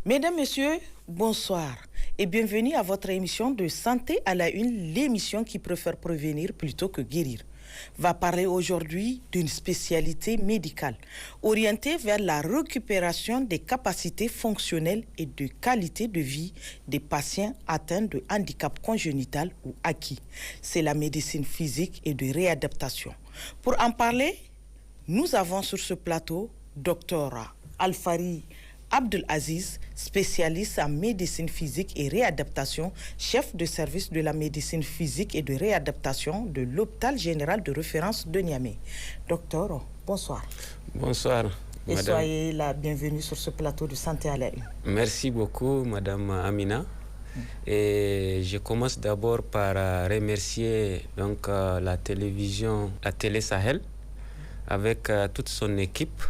Mesdames, Messieurs, bonsoir et bienvenue à votre émission de Santé à la Une, l'émission qui préfère prévenir plutôt que guérir. Va parler aujourd'hui d'une spécialité médicale orientée vers la récupération des capacités fonctionnelles et de qualité de vie des patients atteints de handicap congénital ou acquis. C'est la médecine physique et de réadaptation. Pour en parler, nous avons sur ce plateau Dr Alfari Abdelaziz, spécialiste en médecine physique et réadaptation, chef de service de la médecine physique et de réadaptation de l'hôpital général de référence de Niamey. Docteur, bonsoir. Bonsoir. Et madame. Soyez la bienvenue sur ce plateau de Santé à la Une. Merci beaucoup, Madame Amina. Et je commence d'abord par remercier la télévision, la Télé Sahel, avec toute son équipe.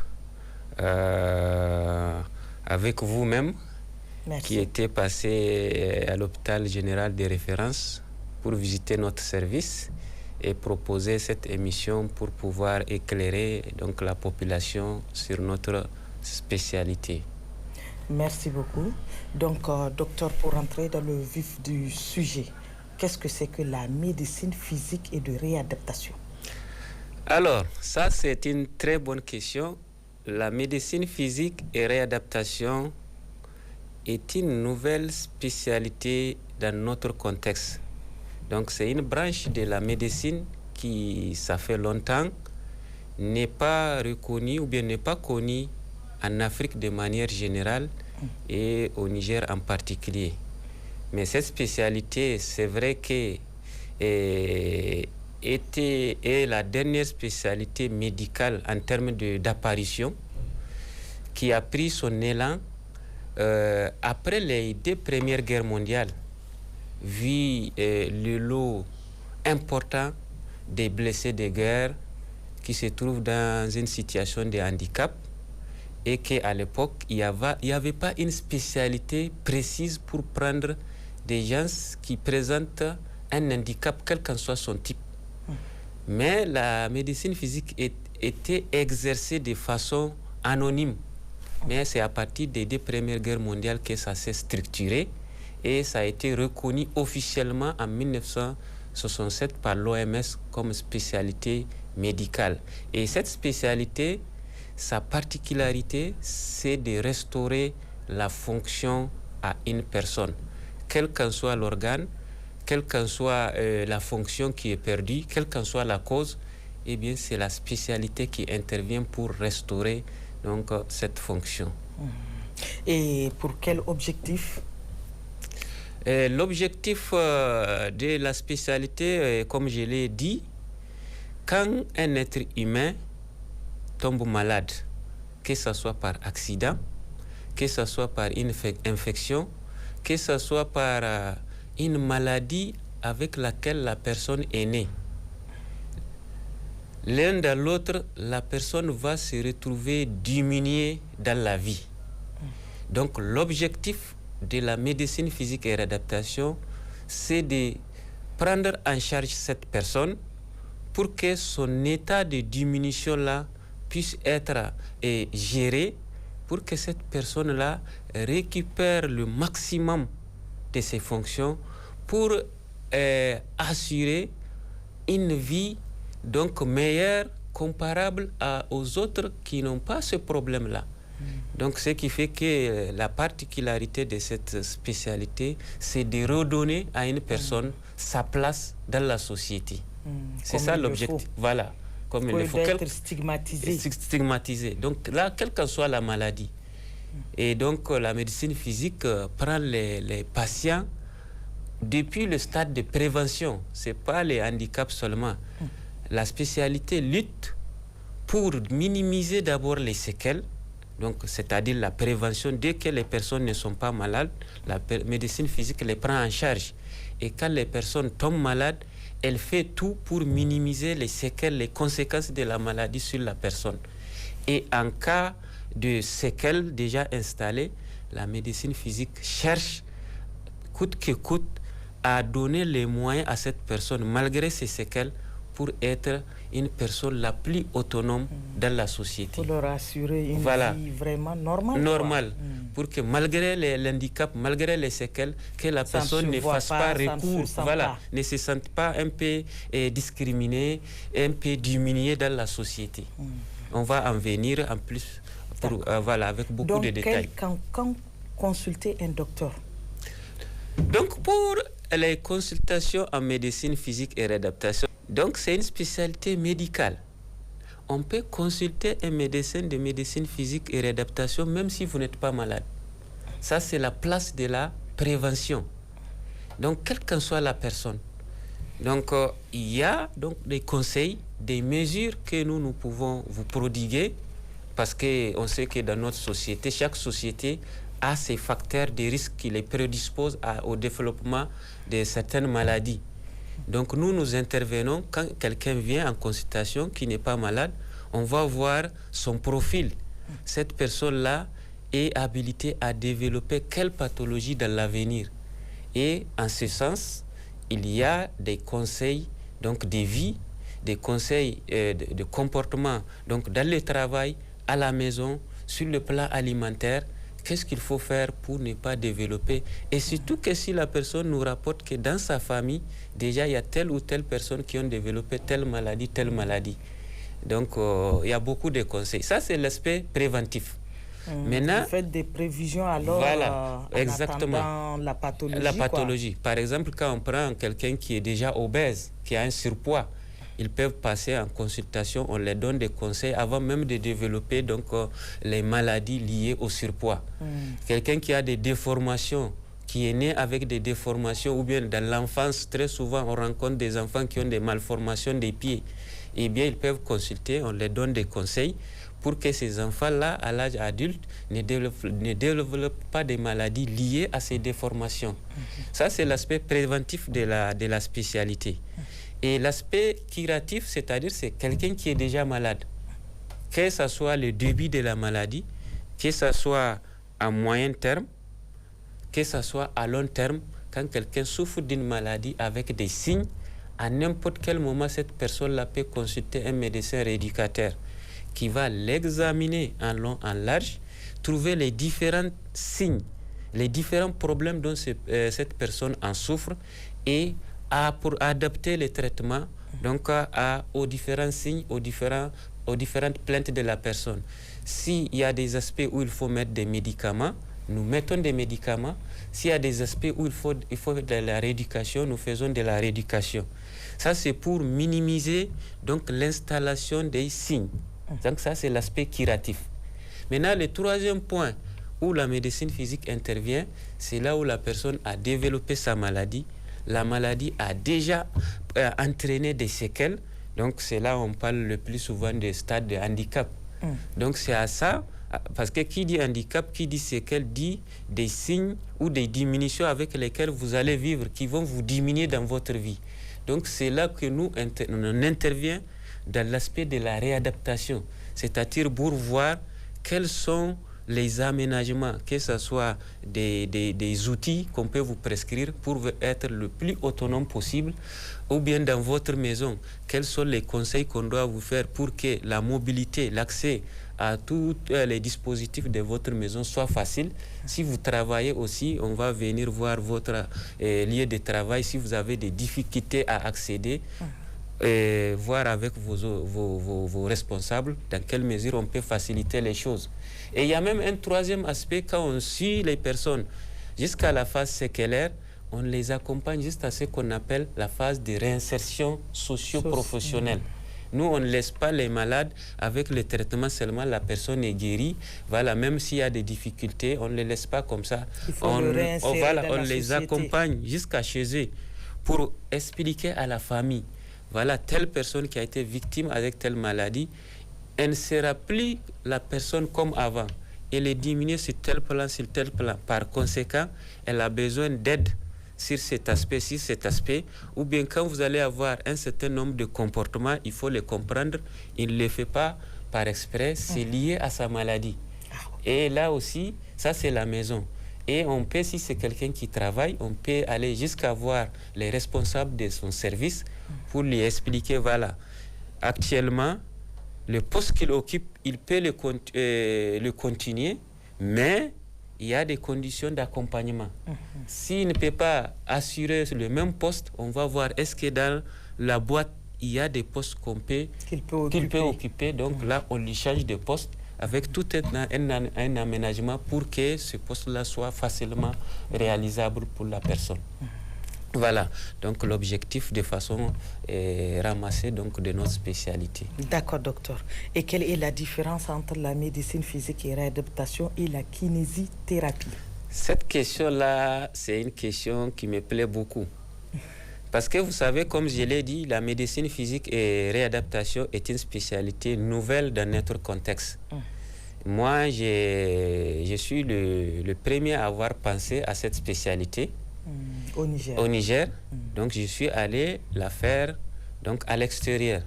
Avec vous-même, qui était passé à l'hôpital général de référence pour visiter notre service et proposer cette émission pour pouvoir éclairer donc la population sur notre spécialité. Merci beaucoup. Donc, docteur, pour entrer dans le vif du sujet, qu'est-ce que c'est que la médecine physique et de réadaptation? Alors, ça c'est une très bonne question. La médecine physique et réadaptation est une nouvelle spécialité dans notre contexte. Donc c'est une branche de la médecine qui, ça fait longtemps, n'est pas reconnue ou bien n'est pas connue en Afrique de manière générale et au Niger en particulier. Mais cette spécialité, c'est vrai que est la dernière spécialité médicale en termes d'apparition qui a pris son élan après les 2 premières guerres mondiales, vu le lot important des blessés de guerre qui se trouvent dans une situation de handicap et qu'à l'époque, il n'y avait pas une spécialité précise pour prendre des gens qui présentent un handicap, quel qu'en soit son type. Mais la médecine physique était exercée de façon anonyme. Mais c'est à partir des 2 premières guerres mondiales que ça s'est structuré et ça a été reconnu officiellement en 1967 par l'OMS comme spécialité médicale. Et cette spécialité, sa particularité, c'est de restaurer la fonction à une personne, quel qu'en soit l'organe, quelle qu'en soit la fonction qui est perdue, quelle qu'en soit la cause, eh bien c'est la spécialité qui intervient pour restaurer donc cette fonction. Et pour quel objectif? L'objectif de la spécialité, comme je l'ai dit, quand un être humain tombe malade, que ce soit par accident, que ce soit par une infection, que ce soit par une maladie avec laquelle la personne est née. L'un dans l'autre, la personne va se retrouver diminuée dans la vie. Donc l'objectif de la médecine physique et réadaptation, c'est de prendre en charge cette personne pour que son état de diminution-là puisse être géré, pour que cette personne-là récupère le maximum de ses fonctions pour assurer une vie donc meilleure, comparable aux autres qui n'ont pas ce problème-là. Donc ce qui fait que la particularité de cette spécialité, c'est de redonner à une personne sa place dans la société. C'est ça l'objectif. Voilà. Comme il faut être stigmatisé. Stigmatisé. Donc là, quelle que soit la maladie. Et donc la médecine physique prend les patients depuis le stade de prévention. Ce n'est pas les handicaps seulement. La spécialité lutte pour minimiser d'abord les séquelles, donc c'est-à-dire la prévention. Dès que les personnes ne sont pas malades, la médecine physique les prend en charge. Et quand les personnes tombent malades, elle fait tout pour minimiser les séquelles, les conséquences de la maladie sur la personne. Et en cas de séquelles déjà installées, la médecine physique cherche, coûte que coûte, à donner les moyens à cette personne, malgré ces séquelles, pour être une personne la plus autonome dans la société. Pour leur assurer une vie vraiment normale. Normale. Pour que malgré l'handicap, malgré les séquelles, que la personne ne fasse pas recours, ne se sente pas un peu discriminée, un peu diminuée dans la société. On va en venir en plus avec beaucoup de détails. Quand consulter un docteur? Donc pour les consultations en médecine physique et réadaptation, donc c'est une spécialité médicale. On peut consulter un médecin de médecine physique et réadaptation même si vous n'êtes pas malade. Ça, c'est la place de la prévention. Donc, quelle qu'en soit la personne. Donc, il y a donc des conseils, des mesures que nous pouvons vous prodiguer parce qu'on sait que dans notre société, chaque société a ses facteurs de risque qui les prédisposent au développement de certaines maladies. Donc nous intervenons quand quelqu'un vient en consultation qui n'est pas malade, on va voir son profil. Cette personne-là est habilitée à développer quelle pathologie dans l'avenir. Et en ce sens, il y a des conseils donc de vie, des conseils de comportement donc dans le travail, à la maison, sur le plan alimentaire. Qu'est-ce qu'il faut faire pour ne pas développer? Et surtout que si la personne nous rapporte que dans sa famille, déjà il y a telle ou telle personne qui ont développé telle maladie. Donc il y a beaucoup de conseils. Ça, c'est l'aspect préventif. Maintenant, vous faites des prévisions alors exactement. La pathologie. La pathologie. Par exemple, quand on prend quelqu'un qui est déjà obèse, qui a un surpoids, ils peuvent passer en consultation, on leur donne des conseils avant même de développer donc, les maladies liées au surpoids. Quelqu'un qui a des déformations, qui est né avec des déformations, ou bien dans l'enfance, très souvent on rencontre des enfants qui ont des malformations des pieds, eh bien ils peuvent consulter, on leur donne des conseils pour que ces enfants-là, à l'âge adulte, ne développent pas des maladies liées à ces déformations. Ça, c'est l'aspect préventif de la spécialité. Et l'aspect curatif, c'est-à-dire c'est quelqu'un qui est déjà malade. Que ce soit le début de la maladie, que ce soit à moyen terme, que ce soit à long terme, quand quelqu'un souffre d'une maladie avec des signes, à n'importe quel moment, cette personne-là peut consulter un médecin rééducateur qui va l'examiner en long, en large, trouver les différents signes, les différents problèmes dont cette personne en souffre et pour adapter les traitements donc, aux différents signes, aux différentes plaintes de la personne. S'il y a des aspects où il faut mettre des médicaments, nous mettons des médicaments. S'il y a des aspects où il faut de la rééducation, nous faisons de la rééducation. Ça, c'est pour minimiser donc, l'installation des signes. Donc ça, c'est l'aspect curatif. Maintenant, le troisième point où la médecine physique intervient, c'est là où la personne a développé sa maladie. La maladie a déjà entraîné des séquelles. Donc c'est là où on parle le plus souvent des stades de handicap. Donc c'est à ça, parce que qui dit handicap, qui dit séquelles, dit des signes ou des diminutions avec lesquelles vous allez vivre, qui vont vous diminuer dans votre vie. Donc c'est là que nous on intervient dans l'aspect de la réadaptation, c'est-à-dire pour voir quels sont les aménagements, que ce soit des outils qu'on peut vous prescrire pour être le plus autonome possible, ou bien dans votre maison, quels sont les conseils qu'on doit vous faire pour que la mobilité, l'accès à tous les dispositifs de votre maison soit facile. Si vous travaillez aussi, on va venir voir votre lieu de travail si vous avez des difficultés à accéder. Et voir avec vos responsables dans quelle mesure on peut faciliter les choses. Et il y a même un troisième aspect, quand on suit les personnes jusqu'à la phase séquelaire, on les accompagne jusqu'à ce qu'on appelle la phase de réinsertion socio-professionnelle. Nous, on ne laisse pas les malades avec le traitement seulement, la personne est guérie. Voilà, même s'il y a des difficultés, on ne les laisse pas comme ça. On les accompagne jusqu'à chez eux pour expliquer à la famille. Voilà, telle personne qui a été victime avec telle maladie, elle ne sera plus la personne comme avant. Elle est diminuée sur tel plan, sur tel plan. Par conséquent, elle a besoin d'aide sur cet aspect, ou bien quand vous allez avoir un certain nombre de comportements, il faut les comprendre. Il ne les fait pas par exprès, c'est lié à sa maladie. Et là aussi, ça c'est la maison. Et on peut, si c'est quelqu'un qui travaille, on peut aller jusqu'à voir les responsables de son service pour lui expliquer, voilà, actuellement, le poste qu'il occupe, il peut le continuer, mais il y a des conditions d'accompagnement. S'il ne peut pas assurer le même poste, on va voir est-ce que dans la boîte, il y a des postes qu'il peut occuper. Donc là, on lui change de poste avec tout un aménagement pour que ce poste-là soit facilement réalisable pour la personne. Voilà, donc l'objectif de façon ramassée donc, de notre spécialité. D'accord, docteur. Et quelle est la différence entre la médecine physique et réadaptation et la kinésithérapie? Cette question-là, c'est une question qui me plaît beaucoup. Parce que vous savez, comme je l'ai dit, la médecine physique et réadaptation est une spécialité nouvelle dans notre contexte. Moi, je suis le premier à avoir pensé à cette spécialité au Niger. Donc, je suis allé la faire donc, à l'extérieur.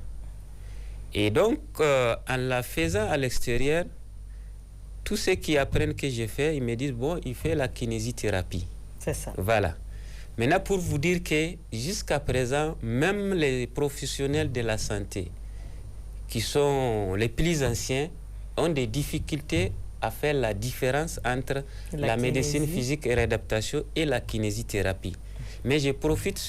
Et donc, en la faisant à l'extérieur, tous ceux qui apprennent que j'ai fait, ils me disent, bon, il fait la kinésithérapie. C'est ça. Voilà. Maintenant, pour vous dire que jusqu'à présent, même les professionnels de la santé, qui sont les plus anciens, ont des difficultés à faire la différence entre la médecine physique et réadaptation et la kinésithérapie. Mais je profite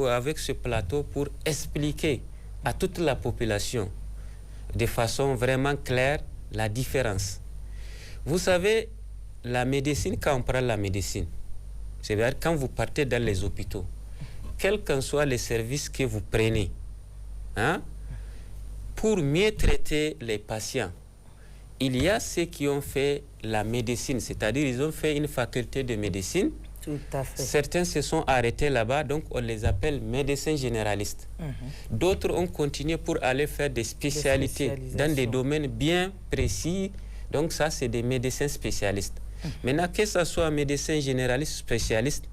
avec ce plateau pour expliquer à toute la population de façon vraiment claire la différence. Vous savez, la médecine, quand on prend la médecine, c'est-à-dire quand vous partez dans les hôpitaux, quels qu'en soient les services que vous prenez, hein, pour mieux traiter les patients, il y a ceux qui ont fait la médecine, c'est-à-dire ils ont fait une faculté de médecine. Tout à fait. Certains se sont arrêtés là-bas, donc on les appelle médecins généralistes. D'autres ont continué pour aller faire des spécialités dans des domaines bien précis. Donc ça, c'est des médecins spécialistes. Maintenant, que ce soit un médecin généraliste spécialiste,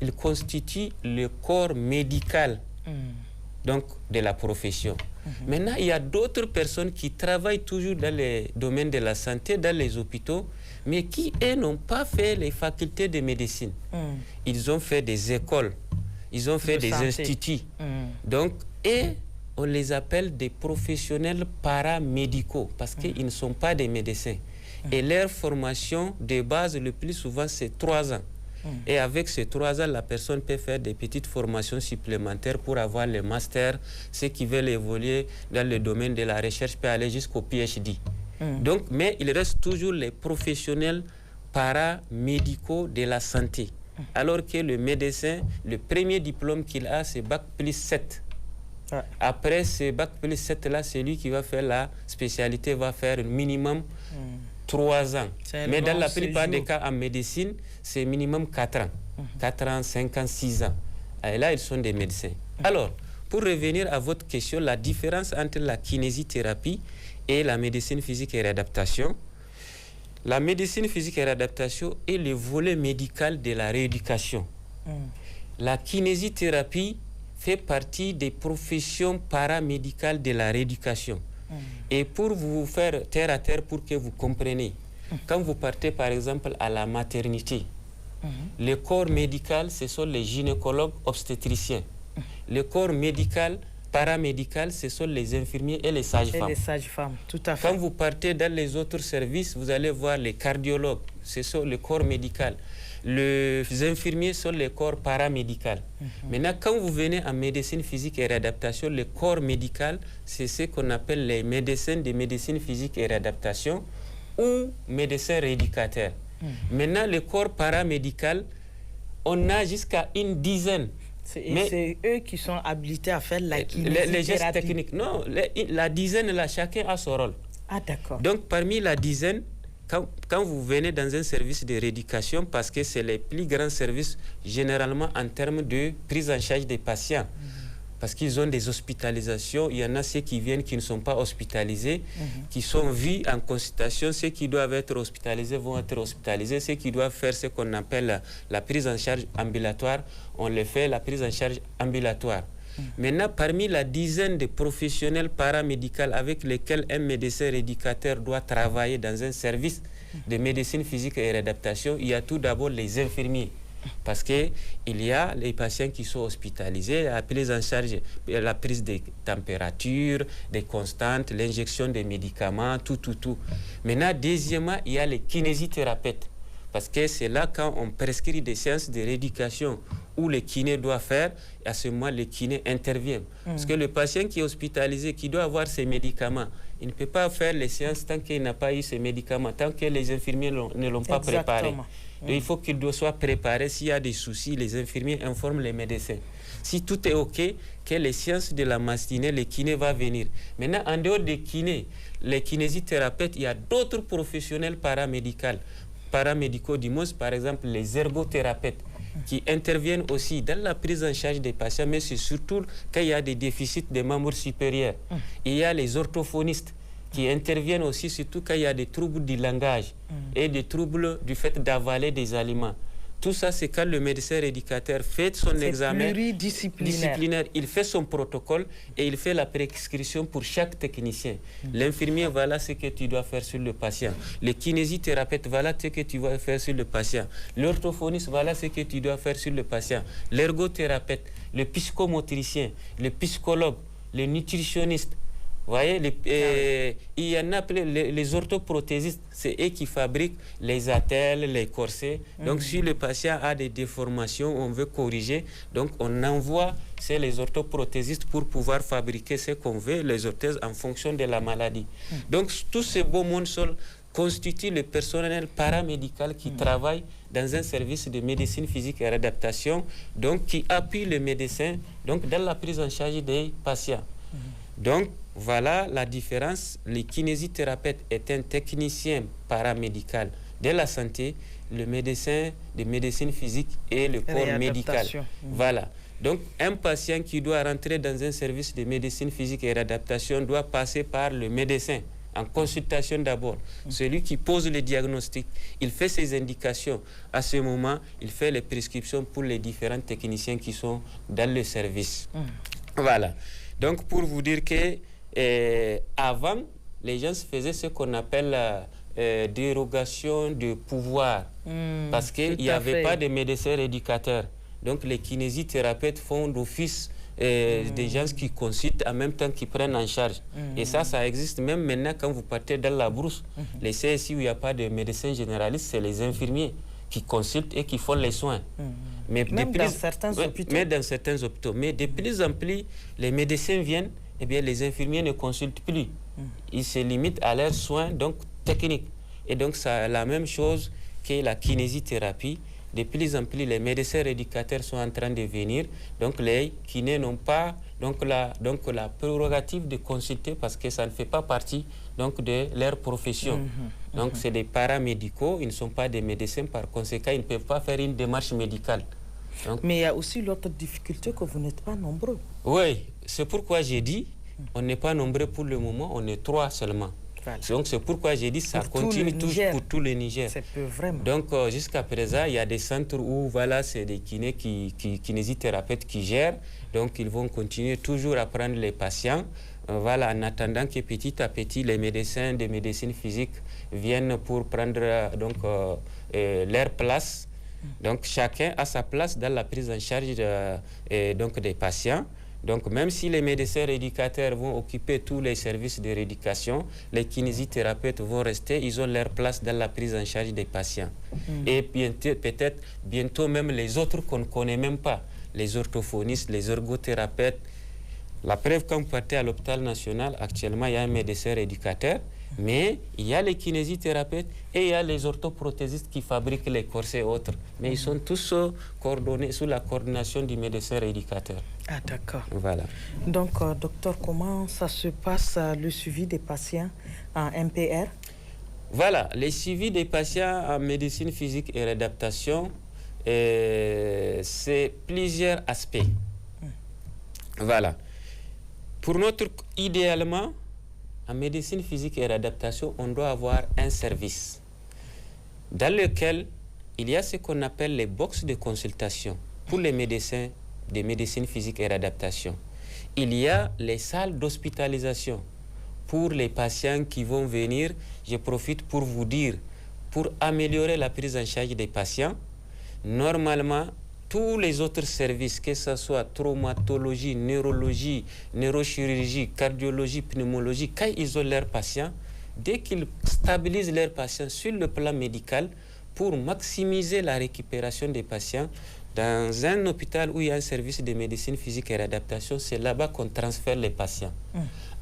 il constitue le corps médical donc, de la profession. Maintenant, il y a d'autres personnes qui travaillent toujours dans les domaines de la santé, dans les hôpitaux, mais qui, eux, n'ont pas fait les facultés de médecine. Ils ont fait des écoles, ils ont fait des instituts. Donc, et on les appelle des professionnels paramédicaux parce qu'ils ne sont pas des médecins. Et leur formation de base, le plus souvent, c'est 3 ans. Et avec ces 3 ans, la personne peut faire des petites formations supplémentaires pour avoir le master. Ceux qui veulent évoluer dans le domaine de la recherche peuvent aller jusqu'au PhD. Donc, mais il reste toujours les professionnels paramédicaux de la santé. Alors que le médecin, le premier diplôme qu'il a, c'est Bac plus 7. Après ce Bac plus 7-là, celui qui va faire la spécialité va faire minimum 3 ans. Mais dans la plupart des cas en médecine, c'est minimum 4 ans. 4 ans, 5 ans, 6 ans. Et là, ils sont des médecins. Alors, pour revenir à votre question, la différence entre la kinésithérapie et la médecine physique et réadaptation. La médecine physique et réadaptation est le volet médical de la rééducation. La kinésithérapie fait partie des professions paramédicales de la rééducation. Et pour vous faire terre à terre, pour que vous compreniez, quand vous partez par exemple à la maternité, le corps médical, ce sont les gynécologues obstétriciens. Le corps médical, paramédical, ce sont les infirmiers et les sages-femmes. Et les sages-femmes, tout à fait. Quand vous partez dans les autres services, vous allez voir les cardiologues, ce sont le corps médical. Les infirmiers sont les corps paramédicaux. Maintenant, quand vous venez en médecine physique et réadaptation, le corps médical, c'est ce qu'on appelle les médecins de médecine physique et réadaptation ou médecins rééducateurs. Maintenant, le corps paramédical, on a jusqu'à une dizaine. C'est eux qui sont habilités à faire la kinésithérapie. Les gestes techniques. Non, la dizaine, là, chacun a son rôle. Ah, d'accord. Donc, parmi la dizaine, quand vous venez dans un service de rééducation, parce que c'est les plus grands services généralement en termes de prise en charge des patients, parce qu'ils ont des hospitalisations, il y en a ceux qui viennent qui ne sont pas hospitalisés, qui sont vus en consultation, ceux qui doivent être hospitalisés vont être hospitalisés, ceux qui doivent faire ce qu'on appelle la prise en charge ambulatoire, on les fait la prise en charge ambulatoire. Maintenant, parmi la dizaine de professionnels paramédicaux avec lesquels un médecin rééducateur doit travailler dans un service, de médecine physique et réadaptation, il y a tout d'abord les infirmiers. Parce qu'il y a les patients qui sont hospitalisés, la prise en charge, la prise des températures, des constantes, l'injection des médicaments, tout. Maintenant, deuxièmement, il y a les kinésithérapeutes. Parce que c'est là quand on prescrit des séances de rééducation où le kiné doit faire, à ce moment, le kiné intervient. Parce que le patient qui est hospitalisé, qui doit avoir ses médicaments, il ne peut pas faire les séances tant qu'il n'a pas eu ses médicaments, tant que les infirmiers ne l'ont pas préparé. Donc, il faut qu'il soit préparé. S'il y a des soucis, les infirmiers informent les médecins. Si tout est OK, que les séances de la matinée, le kiné va venir. Maintenant, en dehors des kinés, les kinésithérapeutes, il y a d'autres professionnels paramédicaux du moins, par exemple les ergothérapeutes qui interviennent aussi dans la prise en charge des patients, mais c'est surtout quand il y a des déficits des membres supérieurs. Il y a les orthophonistes qui interviennent aussi surtout quand il y a des troubles du langage et des troubles du fait d'avaler des aliments. Tout ça, c'est quand le médecin rééducateur fait son examen disciplinaire, il fait son protocole et il fait la prescription pour chaque technicien. L'infirmier, voilà ce que tu dois faire sur le patient. Le kinésithérapeute, voilà ce que tu dois faire sur le patient. L'orthophoniste, voilà ce que tu dois faire sur le patient. L'ergothérapeute, le psychomotricien, le psychologue, le nutritionniste. Vous voyez, il y en a les orthoprothésistes, c'est eux qui fabriquent les attelles, les corsets. Donc, si le patient a des déformations, on veut corriger, donc on envoie les orthoprothésistes pour pouvoir fabriquer ce qu'on veut, les orthèses en fonction de la maladie. Donc, tout ce beau monde constitue le personnel paramédical qui travaille dans un service de médecine physique et réadaptation, donc qui appuie le médecin donc, dans la prise en charge des patients. Donc, voilà la différence. Le kinésithérapeute est un technicien paramédical de la santé, le médecin de médecine physique et le corps médical. Voilà. Donc, un patient qui doit rentrer dans un service de médecine physique et réadaptation doit passer par le médecin en consultation d'abord. Celui qui pose le diagnostic, il fait ses indications. À ce moment, il fait les prescriptions pour les différents techniciens qui sont dans le service. Voilà. Donc, pour vous dire que avant, les gens faisaient ce qu'on appelle dérogation de pouvoir parce qu'il n'y avait pas de médecins rééducateurs. Donc, les kinésithérapeutes font d'office des gens qui consultent en même temps qu'ils prennent en charge. Et ça existe même maintenant quand vous partez dans la brousse. Les CSI où il n'y a pas de médecins généralistes, c'est les infirmiers qui consultent et qui font les soins. Mais dans certains hôpitaux. Mais de plus en plus, les médecins viennent, eh bien, les infirmiers ne consultent plus. Ils se limitent à leurs soins donc, techniques. Et donc, c'est la même chose que la kinésithérapie. De plus en plus, les médecins rééducateurs sont en train de venir. Donc, les kinés n'ont pas la prérogative de consulter parce que ça ne fait pas partie donc, de leur profession. Donc, c'est des paramédicaux, ils ne sont pas des médecins. Par conséquent, ils ne peuvent pas faire une démarche médicale. Donc, mais il y a aussi l'autre difficulté que vous n'êtes pas nombreux. Oui, c'est pourquoi j'ai dit, on n'est pas nombreux pour le moment, on est 3 seulement. Voilà. Donc c'est pourquoi j'ai dit ça continue toujours pour tout le Niger. Vraiment. Donc jusqu'à présent, il y a des centres où voilà, c'est des kinésithérapeutes qui gèrent. Donc ils vont continuer toujours à prendre les patients. Voilà, en attendant que petit à petit, les médecins de médecine physique viennent pour prendre leur place. Donc chacun a sa place dans la prise en charge donc, des patients. Donc même si les médecins rééducateurs vont occuper tous les services de rééducation, les kinésithérapeutes vont rester, ils ont leur place dans la prise en charge des patients. Et peut-être bientôt même les autres qu'on ne connaît même pas, les orthophonistes, les ergothérapeutes. La preuve, quand vous partez à l'hôpital national, actuellement il y a un médecin rééducateur, mais il y a les kinésithérapeutes et il y a les orthoprothésistes qui fabriquent les corsets et autres. Mais ils sont tous coordonnés sous la coordination du médecin rééducateur. Ah d'accord. Voilà. Donc, docteur, comment ça se passe le suivi des patients en MPR? Voilà, le suivi des patients en médecine physique et réadaptation, c'est plusieurs aspects. Voilà. Pour idéalement, en médecine physique et réadaptation, on doit avoir un service dans lequel il y a ce qu'on appelle les boxes de consultation pour les médecins de médecine physique et réadaptation. Il y a les salles d'hospitalisation pour les patients qui vont venir. Je profite pour vous dire, pour améliorer la prise en charge des patients. Normalement, tous les autres services, que ce soit traumatologie, neurologie, neurochirurgie, cardiologie, pneumologie, quand ils ont leurs patients, dès qu'ils stabilisent leurs patients sur le plan médical, pour maximiser la récupération des patients, dans un hôpital où il y a un service de médecine physique et réadaptation, c'est là-bas qu'on transfère les patients.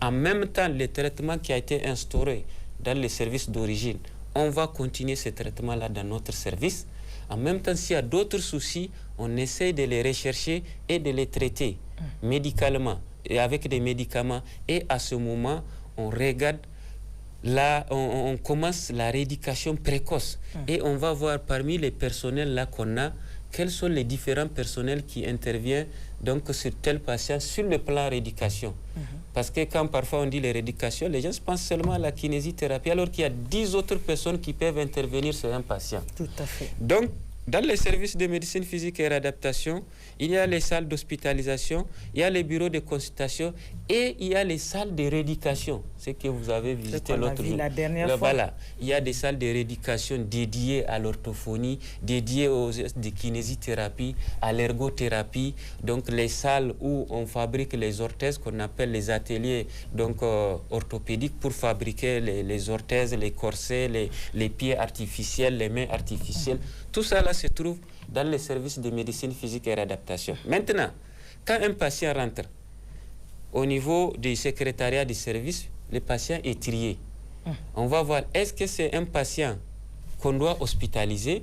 En même temps, le traitement qui a été instauré dans les services d'origine, on va continuer ce traitement-là dans notre service. En même temps, s'il y a d'autres soucis, on essaie de les rechercher et de les traiter médicalement et avec des médicaments. Et à ce moment, on regarde, là, on commence la rééducation précoce. Et on va voir parmi les personnels là qu'on a, quels sont les différents personnels qui interviennent donc sur tel patient sur le plan rééducation. Parce que quand parfois on dit les rééducations, les gens pensent seulement à la kinésithérapie, alors qu'il y a 10 autres personnes qui peuvent intervenir sur un patient. Tout à fait. Donc, dans les services de médecine physique et réadaptation, il y a les salles d'hospitalisation, il y a les bureaux de consultation et il y a les salles de rééducation. Ce que vous avez visité l'autre jour. La dernière fois. Voilà. Il y a des salles de rééducation dédiées à l'orthophonie, dédiées aux de kinésithérapie, à l'ergothérapie. Donc les salles où on fabrique les orthèses, qu'on appelle les ateliers donc, orthopédiques pour fabriquer les orthèses, les corsets, les pieds artificiels, les mains artificielles. Tout ça là se trouve dans les services de médecine physique et réadaptation. Maintenant, quand un patient rentre au niveau du secrétariat du service, le patient est trié. On va voir, est-ce que c'est un patient qu'on doit hospitaliser?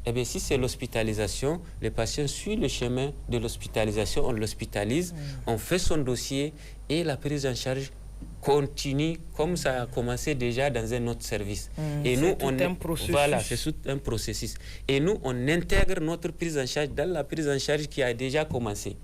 Eh bien, si c'est l'hospitalisation, le patient suit le chemin de l'hospitalisation, on l'hospitalise, on fait son dossier et la prise en charge continue comme ça a commencé déjà dans un autre service. Et nous, voilà, c'est tout un processus. Et nous, on intègre notre prise en charge dans la prise en charge qui a déjà commencé.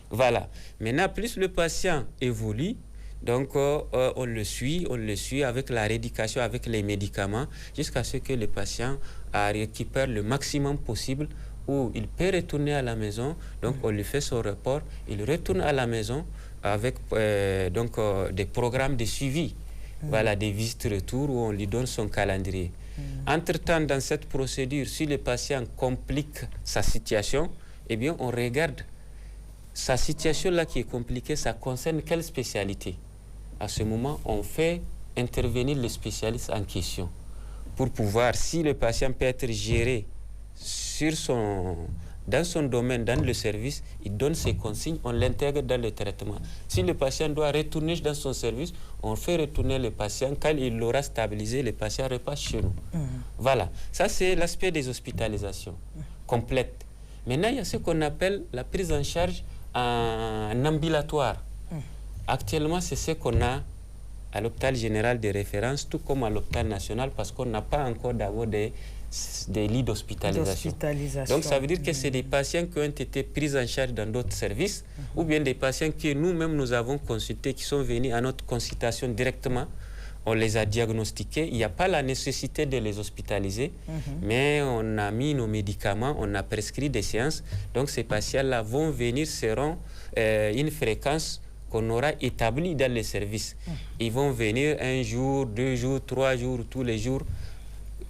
Voilà. Maintenant, plus le patient évolue, donc on le suit avec la rééducation, avec les médicaments, jusqu'à ce que le patient récupère le maximum possible, où il peut retourner à la maison. Donc on lui fait son report, il retourne à la maison avec des programmes de suivi, voilà, des visites-retour où on lui donne son calendrier. Entre-temps, dans cette procédure, si le patient complique sa situation, eh bien on regarde sa situation là qui est compliquée, ça concerne quelle spécialité? À ce moment, on fait intervenir le spécialiste en question pour pouvoir, si le patient peut être géré dans son domaine, dans le service, il donne ses consignes, on l'intègre dans le traitement. Si le patient doit retourner dans son service, on fait retourner le patient. Quand il l'aura stabilisé, le patient repasse chez nous. Voilà, ça c'est l'aspect des hospitalisations complètes. Maintenant, il y a ce qu'on appelle la prise en charge en ambulatoire. Actuellement, c'est ce qu'on a à l'hôpital général de référence, tout comme à l'hôpital national, parce qu'on n'a pas encore d'abord des lits d'hospitalisation. Donc ça veut dire que c'est des patients qui ont été pris en charge dans d'autres services, ou bien des patients que nous-mêmes nous avons consultés, qui sont venus à notre consultation directement. On les a diagnostiqués, il n'y a pas la nécessité de les hospitaliser, mais on a mis nos médicaments, on a prescrit des séances. Donc ces patients-là vont venir, seront une fréquence qu'on aura établie dans les services. Ils vont venir 1 jour, 2 jours, 3 jours, tous les jours,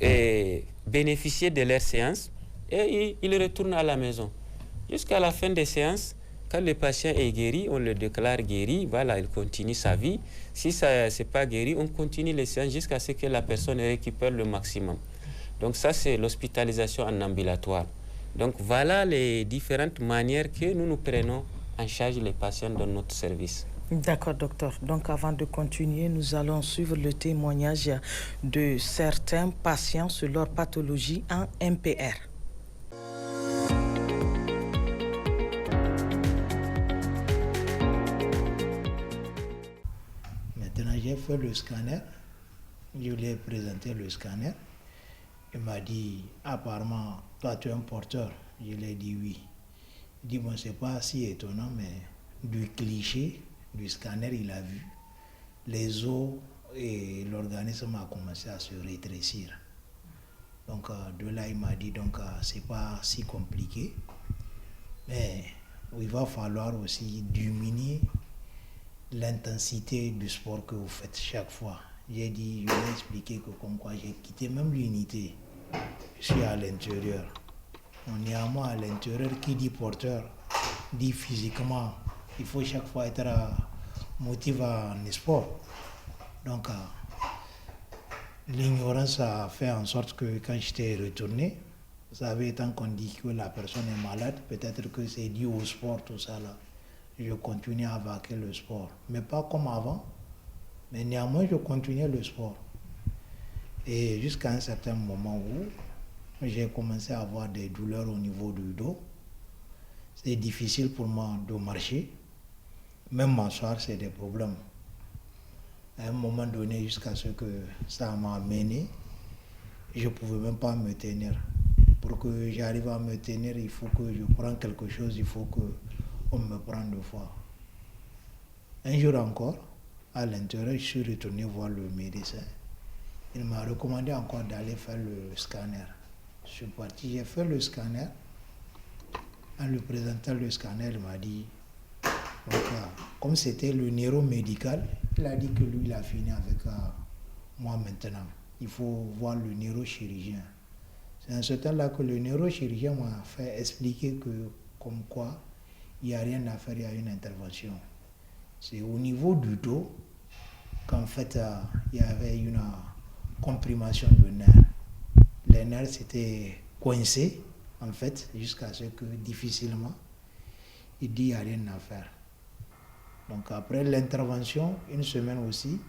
et bénéficier de leurs séances, et ils retournent à la maison. Jusqu'à la fin des séances, quand le patient est guéri, on le déclare guéri, voilà, il continue sa vie. Si ça n'est pas guéri, on continue les séances jusqu'à ce que la personne récupère le maximum. Donc ça, c'est l'hospitalisation en ambulatoire. Donc voilà les différentes manières que nous prenons en charge les patients dans notre service. D'accord, docteur. Donc avant de continuer, nous allons suivre le témoignage de certains patients sur leur pathologie en MPR. J'ai fait le scanner, je lui ai présenté le scanner. Il m'a dit, apparemment, toi tu es un porteur. Je lui ai dit oui. Il dit, bon, c'est pas si étonnant, mais du cliché du scanner, il a vu les os et l'organisme a commencé à se rétrécir. Donc de là, il m'a dit, donc c'est pas si compliqué, mais il va falloir aussi diminuer l'intensité du sport que vous faites chaque fois. J'ai dit, je lui ai expliqué que comme quoi j'ai quitté même l'unité. Je suis à l'intérieur. On est à moi à l'intérieur, qui dit porteur, dit physiquement. Il faut chaque fois être motivé en sport. Donc, l'ignorance a fait en sorte que quand j'étais retourné, vous savez, tant qu'on dit que la personne est malade, peut-être que c'est dû au sport, tout ça là. Je continue à vaquer le sport. Mais pas comme avant. Mais néanmoins, je continuais le sport. Et jusqu'à un certain moment où j'ai commencé à avoir des douleurs au niveau du dos. C'est difficile pour moi de marcher. Même m'asseoir, c'est des problèmes. À un moment donné, jusqu'à ce que ça m'a amené, je ne pouvais même pas me tenir. Pour que j'arrive à me tenir, il faut que je prenne quelque chose, il faut qu'on me prenne 2 fois. Un jour encore, à l'intérieur, je suis retourné voir le médecin. Il m'a recommandé encore d'aller faire le scanner. Je suis parti, j'ai fait le scanner. En lui présentant le scanner, il m'a dit, donc, comme c'était le neuromédical, il a dit que lui, il a fini avec moi maintenant. Il faut voir le neurochirurgien. C'est en ce temps-là que le neurochirurgien m'a fait expliquer que, comme quoi, il n'y a rien à faire, il y a une intervention. C'est au niveau du dos qu'en fait, il y avait une comprimation de nerfs. Les nerfs s'étaient coincés, en fait, jusqu'à ce que, difficilement, il dit qu'il n'y a rien à faire. Donc après l'intervention, 1 semaine aussi,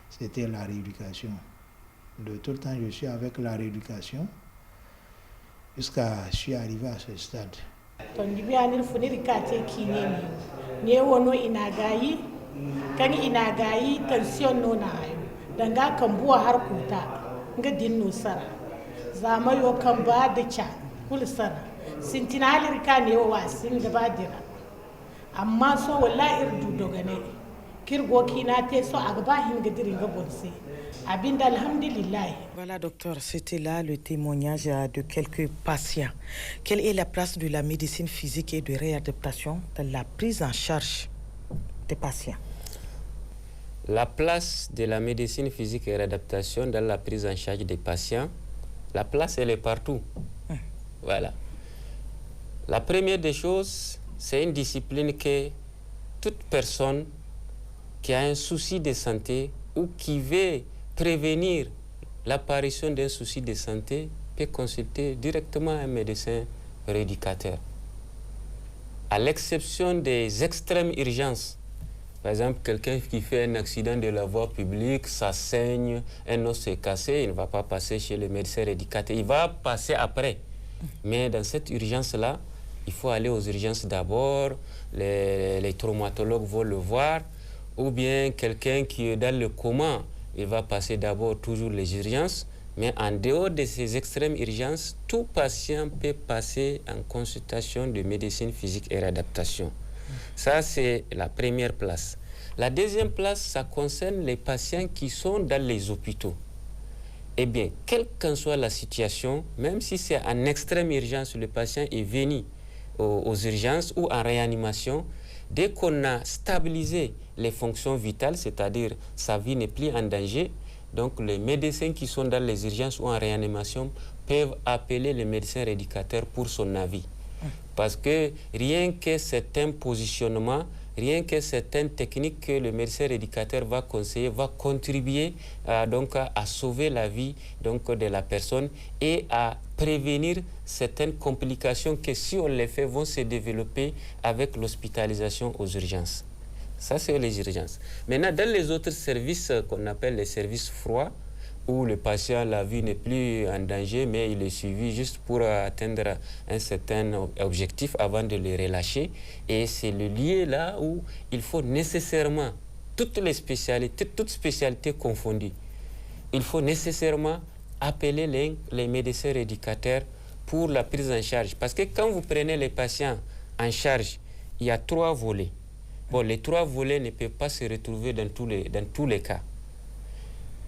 c'était la rééducation. De tout le temps, je suis avec la rééducation jusqu'à ce que je suis arrivé à ce stade. Voilà, docteur, c'était là le témoignage de quelques patients. Quelle est la place de la médecine physique et de réadaptation dans la prise en charge des patients? La place de la médecine physique et réadaptation dans la prise en charge des patients, la place, elle est partout. Voilà. La première des choses, c'est une discipline que toute personne qui a un souci de santé ou qui veut prévenir l'apparition d'un souci de santé peut consulter directement un médecin rééducateur. À l'exception des extrêmes urgences, par exemple, quelqu'un qui fait un accident de la voie publique, ça saigne, un os est cassé, il ne va pas passer chez le médecin rééducateur, il va passer après. Mais dans cette urgence-là, il faut aller aux urgences d'abord, les traumatologues vont le voir, ou bien quelqu'un qui est dans le coma, il va passer d'abord toujours les urgences, mais en dehors de ces extrêmes urgences, tout patient peut passer en consultation de médecine physique et réadaptation. Ça, c'est la première place. La deuxième place, ça concerne les patients qui sont dans les hôpitaux. Eh bien, quelle qu'en soit la situation, même si c'est en extrême urgence, le patient est venu aux urgences ou en réanimation, dès qu'on a stabilisé les fonctions vitales, c'est-à-dire sa vie n'est plus en danger, donc les médecins qui sont dans les urgences ou en réanimation peuvent appeler le médecin rééducateur pour son avis. Parce que rien que certains positionnements, rien que certaines techniques que le médecin rééducateur va conseiller, va contribuer donc à sauver la vie donc, de la personne et à prévenir certaines complications qui, si on les fait, vont se développer avec l'hospitalisation aux urgences. Ça, c'est les urgences. Maintenant, dans les autres services qu'on appelle les services froids, où le patient, la vie n'est plus en danger, mais il est suivi juste pour atteindre un certain objectif avant de le relâcher. Et c'est le lieu là où il faut nécessairement, toutes spécialités confondues, il faut nécessairement appeler les médecins rééducateurs pour la prise en charge. Parce que quand vous prenez les patients en charge, il y a 3 volets. Bon, les 3 volets ne peuvent pas se retrouver dans tous les cas.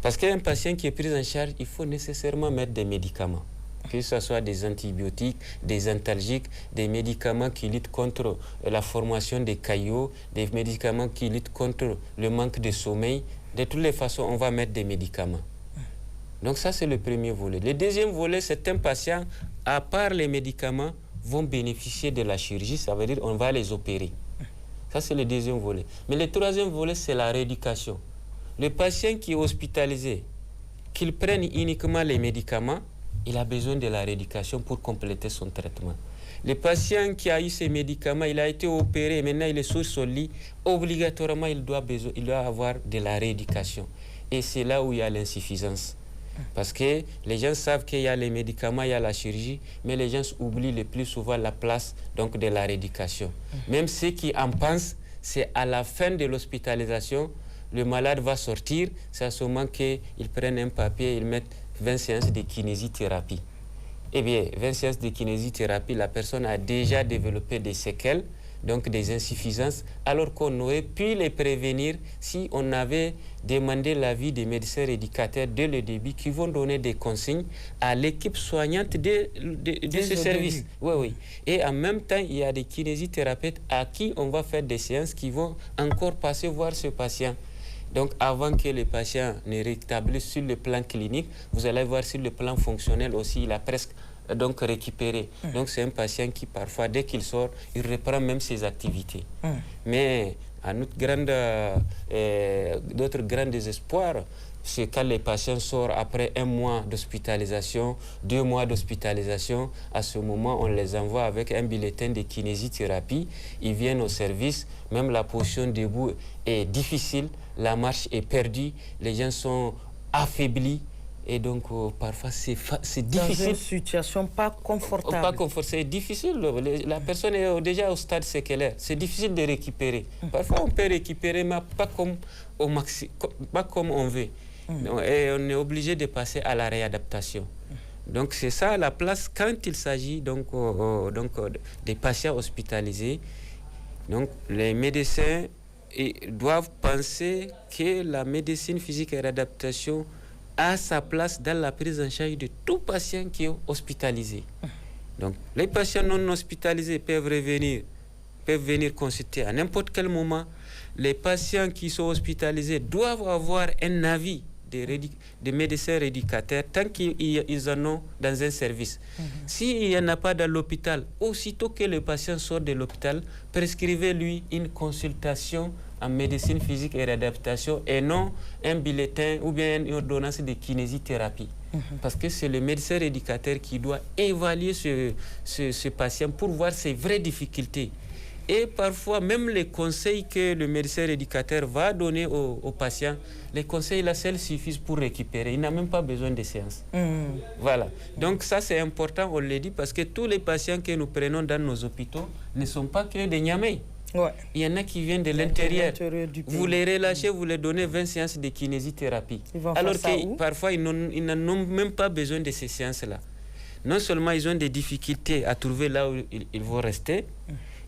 Parce qu'un patient qui est pris en charge, il faut nécessairement mettre des médicaments. Que ce soit des antibiotiques, des antalgiques, des médicaments qui luttent contre la formation des caillots, des médicaments qui luttent contre le manque de sommeil. de toutes les façons, on va mettre des médicaments. Donc ça, c'est le premier volet. Le deuxième volet, certains patients, à part les médicaments, vont bénéficier de la chirurgie. Ça veut dire qu'on va les opérer. Ça, c'est le deuxième volet. Mais le troisième volet, c'est la rééducation. Le patient qui est hospitalisé, qu'il prenne uniquement les médicaments, il a besoin de la rééducation pour compléter son traitement. Le patient qui a eu ces médicaments, il a été opéré, maintenant il est sur son lit, obligatoirement il doit avoir de la rééducation. Et c'est là où il y a l'insuffisance. Parce que les gens savent qu'il y a les médicaments, il y a la chirurgie, mais les gens oublient le plus souvent la place donc, de la rééducation. Même ceux qui en pensent, c'est à la fin de l'hospitalisation, le malade va sortir, c'est à ce moment qu'ils prennent un papier, ils mettent 20 séances de kinésithérapie. Eh bien, 20 séances de kinésithérapie, la personne a déjà développé des séquelles, donc des insuffisances, alors qu'on aurait pu les prévenir si on avait demandé l'avis des médecins rééducateurs dès le début qui vont donner des consignes à l'équipe soignante de ce service. Oui, oui. Et en même temps, il y a des kinésithérapeutes à qui on va faire des séances qui vont encore passer voir ce patient. Donc, avant que le patient ne rétablisse sur le plan clinique, vous allez voir sur le plan fonctionnel aussi, il a presque donc récupéré. Donc, c'est un patient qui, parfois, dès qu'il sort, il reprend même ses activités. Mais, à d'autres grands désespoirs, c'est quand les patients sortent après 1 mois d'hospitalisation, 2 mois d'hospitalisation. À ce moment, on les envoie avec un bulletin de kinésithérapie. Ils viennent au service, même la position debout est difficile, la marche est perdue, les gens sont affaiblis. Et donc, parfois, c'est difficile. Dans une situation pas confortable. Pas confortable, c'est difficile. La personne est déjà au stade séquelaire. C'est difficile de récupérer. Parfois, on peut récupérer, mais pas comme on veut. Et on est obligé de passer à la réadaptation. Donc, c'est ça la place quand il s'agit des patients hospitalisés. Donc, les médecins doivent penser que la médecine physique et réadaptation a sa place dans la prise en charge de tout patient qui est hospitalisé. Donc, les patients non hospitalisés peuvent venir consulter à n'importe quel moment. Les patients qui sont hospitalisés doivent avoir un avis des médecins rééducateurs tant qu'ils en ont dans un service. S'il n'y en a pas dans l'hôpital, aussitôt que le patient sort de l'hôpital, prescrivez-lui une consultation en médecine physique et réadaptation et non un bulletin ou bien une ordonnance de kinésithérapie. Parce que c'est le médecin rééducateur qui doit évaluer ce patient pour voir ses vraies difficultés. Et parfois, même les conseils que le médecin rééducateur va donner aux patients, les conseils là, seuls suffisent pour récupérer. Il n'a même pas besoin de séances. Voilà. Donc ça, c'est important, on le dit, parce que tous les patients que nous prenons dans nos hôpitaux ne sont pas que des Niamey. Ouais. Il y en a qui viennent de l'intérieur. Vous les relâchez, vous les donnez 20 séances de kinésithérapie. Alors que parfois, ils n'en ont même pas besoin de ces séances-là. Non seulement ils ont des difficultés à trouver là où ils vont rester,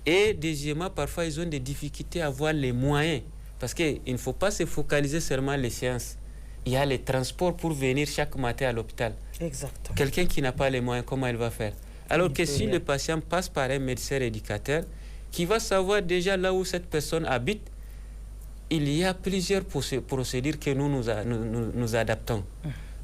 et deuxièmement, parfois, ils ont des difficultés à avoir les moyens. Parce qu'il ne faut pas se focaliser seulement les séances. Il y a les transports pour venir chaque matin à l'hôpital. Exactement. Quelqu'un qui n'a pas les moyens, comment il va faire? Alors que si le patient passe par un médecin rééducateur, qui va savoir déjà là où cette personne habite, il y a plusieurs procédures que nous adaptons.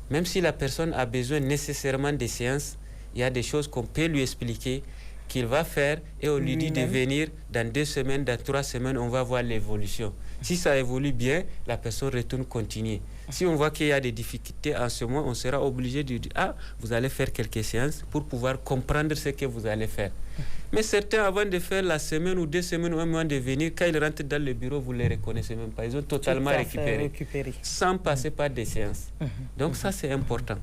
Même si la personne a besoin nécessairement de séances, il y a des choses qu'on peut lui expliquer, qu'il va faire, et on lui dit de venir dans 2 semaines, dans 3 semaines, on va voir l'évolution. Si ça évolue bien, la personne retourne continuer. Si on voit qu'il y a des difficultés en ce moment, on sera obligé de dire « Ah, vous allez faire quelques séances pour pouvoir comprendre ce que vous allez faire. » Mais certains, avant de faire la semaine ou 2 semaines ou un mois de venir, quand ils rentrent dans le bureau, vous ne les reconnaissez même pas. Ils ont totalement récupéré, sans passer par des séances. Donc ça, c'est important.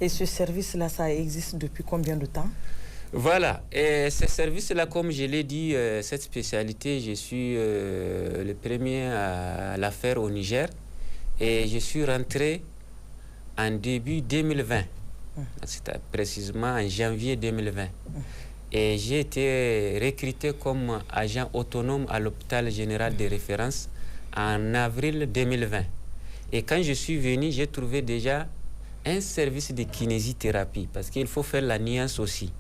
Et ce service-là, ça existe depuis combien de temps? Voilà, et ce service-là, comme je l'ai dit, cette spécialité, je suis le premier à la faire au Niger. Et je suis rentré en début 2020, c'était précisément en janvier 2020. Et j'ai été recruté comme agent autonome à l'hôpital général de référence en avril 2020. Et quand je suis venu, j'ai trouvé déjà un service de kinésithérapie, parce qu'il faut faire la nuance aussi.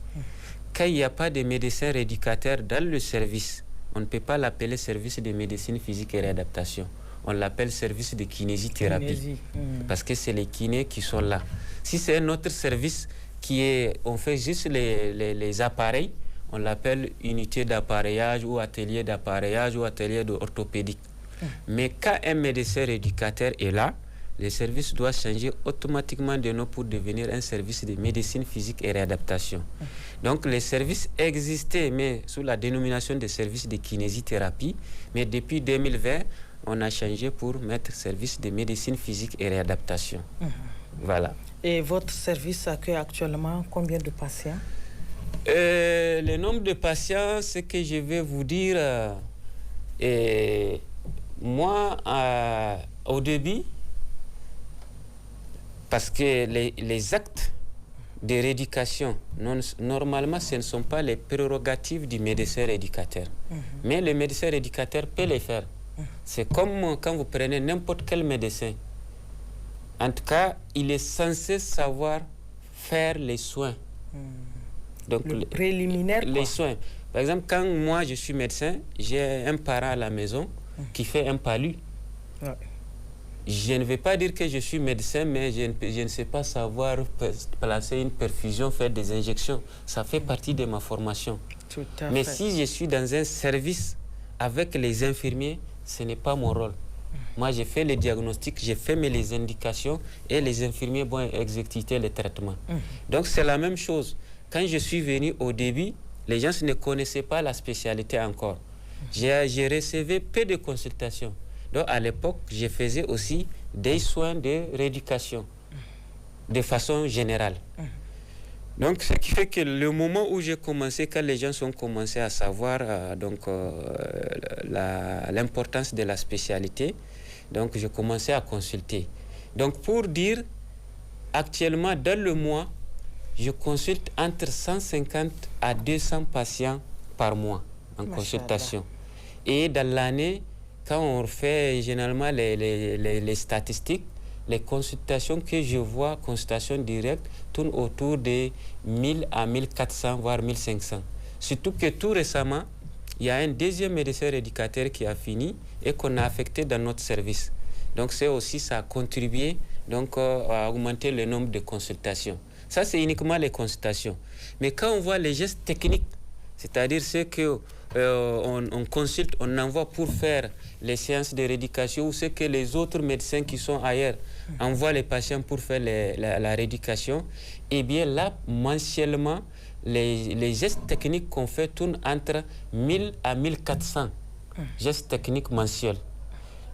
Quand il n'y a pas de médecin rééducateur dans le service, on ne peut pas l'appeler service de médecine physique et réadaptation. on l'appelle service de kinésithérapie. Parce que c'est les kinés qui sont là. Si c'est un autre service on fait juste les appareils, on l'appelle unité d'appareillage ou atelier d'appareillage ou atelier d'orthopédique. Mais quand un médecin rééducateur est là, le service doit changer automatiquement de nom pour devenir un service de médecine physique et réadaptation. Donc les services existaient, mais sous la dénomination de services de kinésithérapie, mais depuis 2020, on a changé pour mettre service de médecine physique et réadaptation. Voilà. Et votre service accueille actuellement combien de patients? Le nombre de patients, c'est que je vais vous dire, moi, au début, parce que les actes de rééducation, normalement, ce ne sont pas les prérogatives du médecin rééducateur. Mais le médecin rééducateur peut les faire. C'est comme quand vous prenez n'importe quel médecin. En tout cas, il est censé savoir faire les soins. Donc, le préliminaire, les soins. Par exemple, quand moi, je suis médecin, j'ai un parent à la maison qui fait un palu. Je ne vais pas dire que je suis médecin, mais je ne sais pas savoir placer une perfusion, faire des injections. Ça fait partie de ma formation. Mais si je suis dans un service avec les infirmiers, ce n'est pas mon rôle. Moi, j'ai fait les diagnostics, j'ai fait les indications et les infirmiers vont exécuter les traitements. Donc, c'est la même chose. Quand je suis venu au début, les gens ne connaissaient pas la spécialité encore. J'ai reçu peu de consultations. Donc, à l'époque, je faisais aussi des soins de rééducation de façon générale. Donc, ce qui fait que le moment où j'ai commencé, quand les gens ont commencé à savoir l'importance de la spécialité, donc je commençais à consulter. Donc, pour dire, actuellement, dans le mois, je consulte entre 150 à 200 patients par mois en consultation. Et dans l'année, quand on fait généralement les statistiques, les consultations que je vois, consultations directes, tournent autour de 1000 à 1400, voire 1500. Surtout que tout récemment, il y a un deuxième médecin rééducateur qui a fini et qu'on a affecté dans notre service. Donc, c'est aussi, ça a contribué donc, à augmenter le nombre de consultations. Ça, c'est uniquement les consultations. Mais quand on voit les gestes techniques, c'est-à-dire ce que on consulte, on envoie pour faire les séances de rééducation ou ce que les autres médecins qui sont ailleurs envoient les patients pour faire la rééducation, eh bien là, mensuellement, les gestes techniques qu'on fait tournent entre 1000 à 1400 gestes techniques mensuels.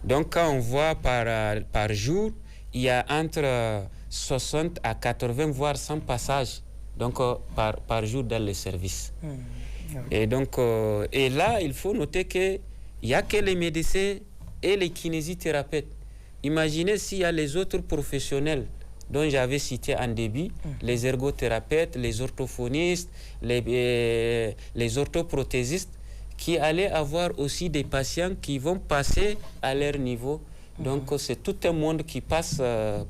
Donc, quand on voit par jour, il y a entre 60 à 80, voire 100 passages donc, par jour dans les services. Et donc, et là, il faut noter qu'il n'y a que les médecins et les kinésithérapeutes. Imaginez s'il y a les autres professionnels dont j'avais cité en début, les ergothérapeutes, les orthophonistes, les orthoprothésistes, qui allaient avoir aussi des patients qui vont passer à leur niveau. Donc, c'est tout un monde qui passe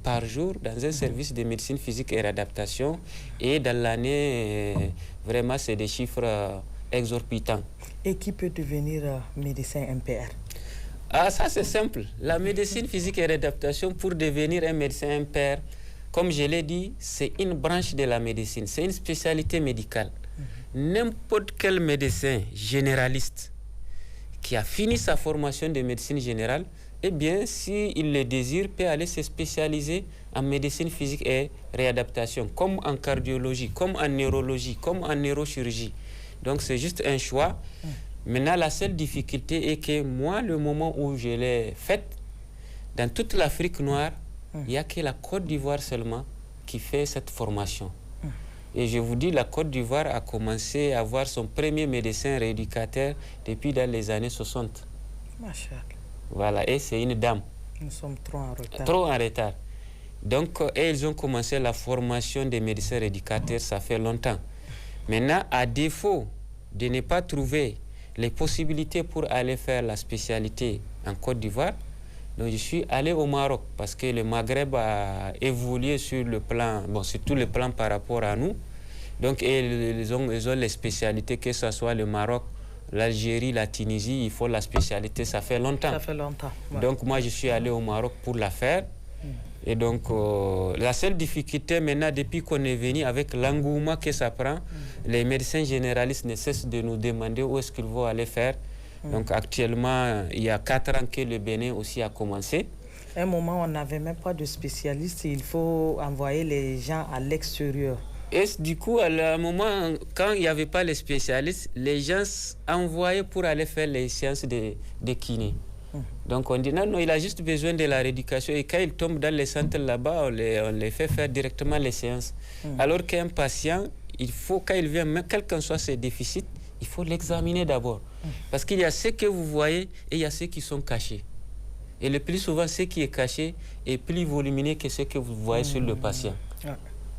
par jour dans un service de médecine physique et réadaptation. Et dans l'année, vraiment, c'est des chiffres exorbitants. Et qui peut devenir médecin MPR? Ah, ça, c'est simple. La médecine physique et réadaptation, pour devenir un médecin MPR, comme je l'ai dit, c'est une branche de la médecine. C'est une spécialité médicale. N'importe quel médecin généraliste qui a fini sa formation de médecine générale, eh bien, s'il le désire, peut aller se spécialiser en médecine physique et réadaptation, comme en cardiologie, comme en neurologie, comme en neurochirurgie. Donc, c'est juste un choix. Maintenant, la seule difficulté est que moi, le moment où je l'ai faite, dans toute l'Afrique noire, il n'y a que la Côte d'Ivoire seulement qui fait cette formation. Et je vous dis, la Côte d'Ivoire a commencé à avoir son premier médecin rééducateur depuis dans les années 60. Machallah. Voilà, et c'est une dame. Nous sommes trop en retard. Trop en retard. Donc, ils ont commencé la formation des médecins rééducateurs, ça fait longtemps. Maintenant, à défaut de ne pas trouver les possibilités pour aller faire la spécialité en Côte d'Ivoire, donc je suis allé au Maroc parce que le Maghreb a évolué sur le plan, sur tout le plan par rapport à nous. Donc, ils ont les spécialités, que ce soit le Maroc, l'Algérie, la Tunisie, il faut la spécialité, ça fait longtemps. Ça fait longtemps. Ouais. Donc moi, je suis allé au Maroc pour la faire. Et donc, la seule difficulté maintenant, depuis qu'on est venu, avec l'engouement que ça prend, les médecins généralistes ne cessent de nous demander où est-ce qu'ils vont aller faire. Donc actuellement, il y a 4 ans que le Bénin aussi a commencé. À un moment, on n'avait même pas de spécialistes. Il faut envoyer les gens à l'extérieur. Et du coup, à un moment, quand il n'y avait pas les spécialistes, les gens envoyaient pour aller faire les séances de kiné. Donc on dit non, il a juste besoin de la rééducation. Et quand il tombe dans les centres là-bas, on les fait faire directement les séances. Alors qu'un patient, il faut, quand il vient, même quels qu'en soient ses déficits, il faut l'examiner d'abord. Parce qu'il y a ce que vous voyez et il y a ceux qui sont cachés. Et le plus souvent, ce qui est caché est plus volumineux que ce que vous voyez sur le patient.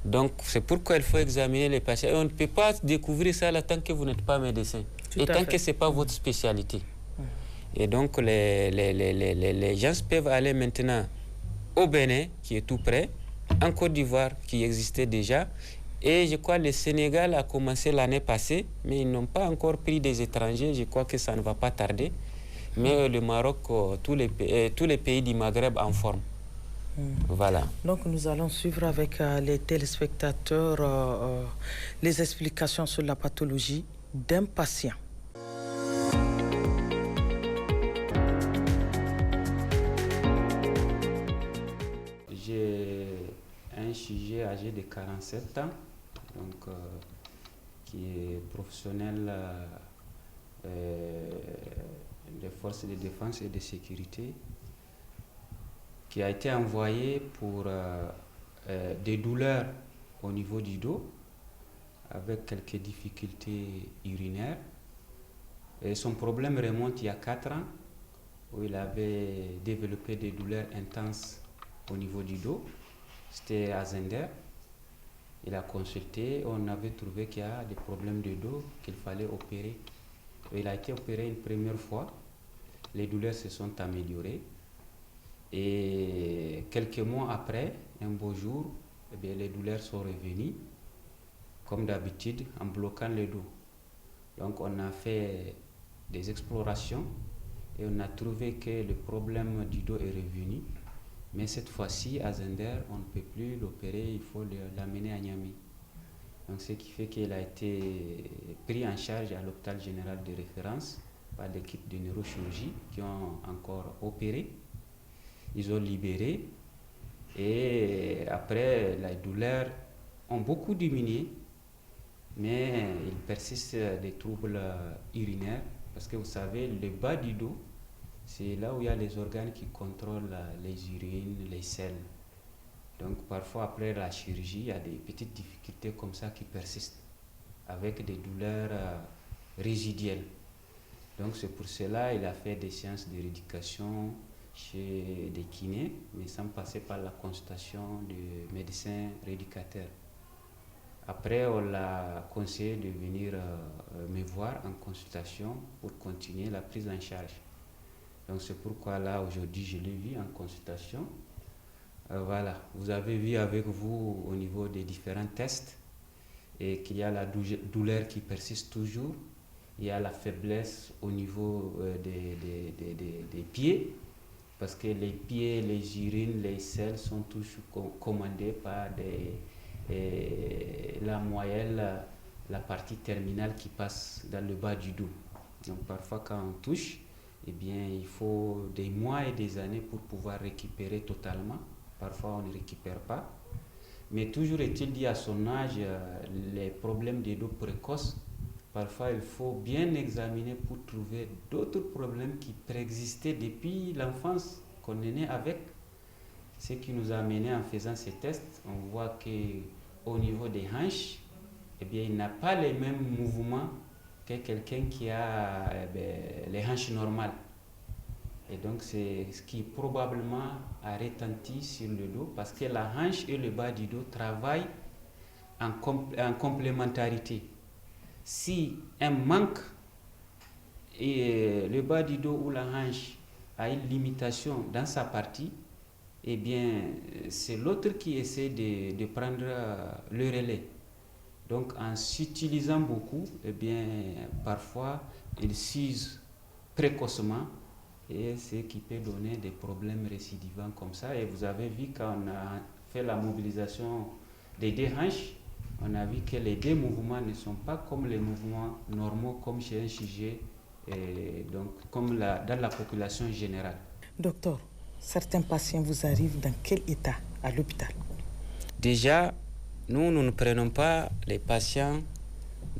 Donc, c'est pourquoi il faut examiner les patients. Et on ne peut pas découvrir ça là, tant que vous n'êtes pas médecin. Et tant que ce n'est pas votre spécialité. Et donc, les gens peuvent aller maintenant au Bénin, qui est tout près, en Côte d'Ivoire, qui existait déjà. Et je crois que le Sénégal a commencé l'année passée, mais ils n'ont pas encore pris des étrangers. Je crois que ça ne va pas tarder. Mais le Maroc, tous les pays du Maghreb en forme. Voilà. Donc nous allons suivre avec les téléspectateurs les explications sur la pathologie d'un patient. J'ai un sujet âgé de 47 ans, donc, qui est professionnel des forces de défense et de sécurité, qui a été envoyé pour des douleurs au niveau du dos, avec quelques difficultés urinaires. Et son problème remonte il y a 4 ans, où il avait développé des douleurs intenses au niveau du dos. C'était à Zender. Il a consulté, on avait trouvé qu'il y a des problèmes de dos qu'il fallait opérer. Il a été opéré une première fois, les douleurs se sont améliorées. Et quelques mois après, un beau jour, eh bien, les douleurs sont revenues, comme d'habitude, en bloquant le dos. Donc on a fait des explorations et on a trouvé que le problème du dos est revenu. Mais cette fois-ci, à Zender, on ne peut plus l'opérer, il faut l'amener à Niamey. Donc ce qui fait qu'il a été pris en charge à l'hôpital général de référence par l'équipe de neurochirurgie qui ont encore opéré. Ils ont libéré et après les douleurs ont beaucoup diminué, mais il persiste des troubles urinaires parce que vous savez, le bas du dos, c'est là où il y a les organes qui contrôlent les urines, les selles. Donc parfois après la chirurgie, il y a des petites difficultés comme ça qui persistent avec des douleurs résiduelles. Donc c'est pour cela qu'il a fait des séances de rééducation chez des kinés, mais sans passer par la consultation du médecin rééducateur. Après, on l'a conseillé de venir me voir en consultation pour continuer la prise en charge. Donc c'est pourquoi là, aujourd'hui, je l'ai vu en consultation. Voilà, vous avez vu avec vous au niveau des différents tests et qu'il y a la douleur qui persiste toujours. Il y a la faiblesse au niveau des pieds, parce que les pieds, les urines, les selles sont toujours commandés par la moelle, la partie terminale qui passe dans le bas du dos. Donc parfois quand on touche, eh bien, il faut des mois et des années pour pouvoir récupérer totalement. Parfois on ne récupère pas. Mais toujours est-il dit à son âge, les problèmes de dos précoces, parfois il faut bien examiner pour trouver d'autres problèmes qui préexistaient depuis l'enfance qu'on est né avec. Ce qui nous a amené en faisant ces tests, on voit qu'au niveau des hanches, eh bien, il n'a pas les mêmes mouvements que quelqu'un qui a les hanches normales. Et donc c'est ce qui probablement a retenti sur le dos parce que la hanche et le bas du dos travaillent en complémentarité. Si un manque et le bas du dos ou la hanche a une limitation dans sa partie, eh bien c'est l'autre qui essaie de prendre le relais. Donc en s'utilisant beaucoup, eh bien, parfois, ils s'usent précocement et ce qui peut donner des problèmes récidivants comme ça. Et vous avez vu quand on a fait la mobilisation des deux hanches, on a vu que les deux mouvements ne sont pas comme les mouvements normaux, comme chez un sujet, et donc comme dans la population générale. Docteur, certains patients vous arrivent dans quel état à l'hôpital? Déjà, nous ne prenons pas les patients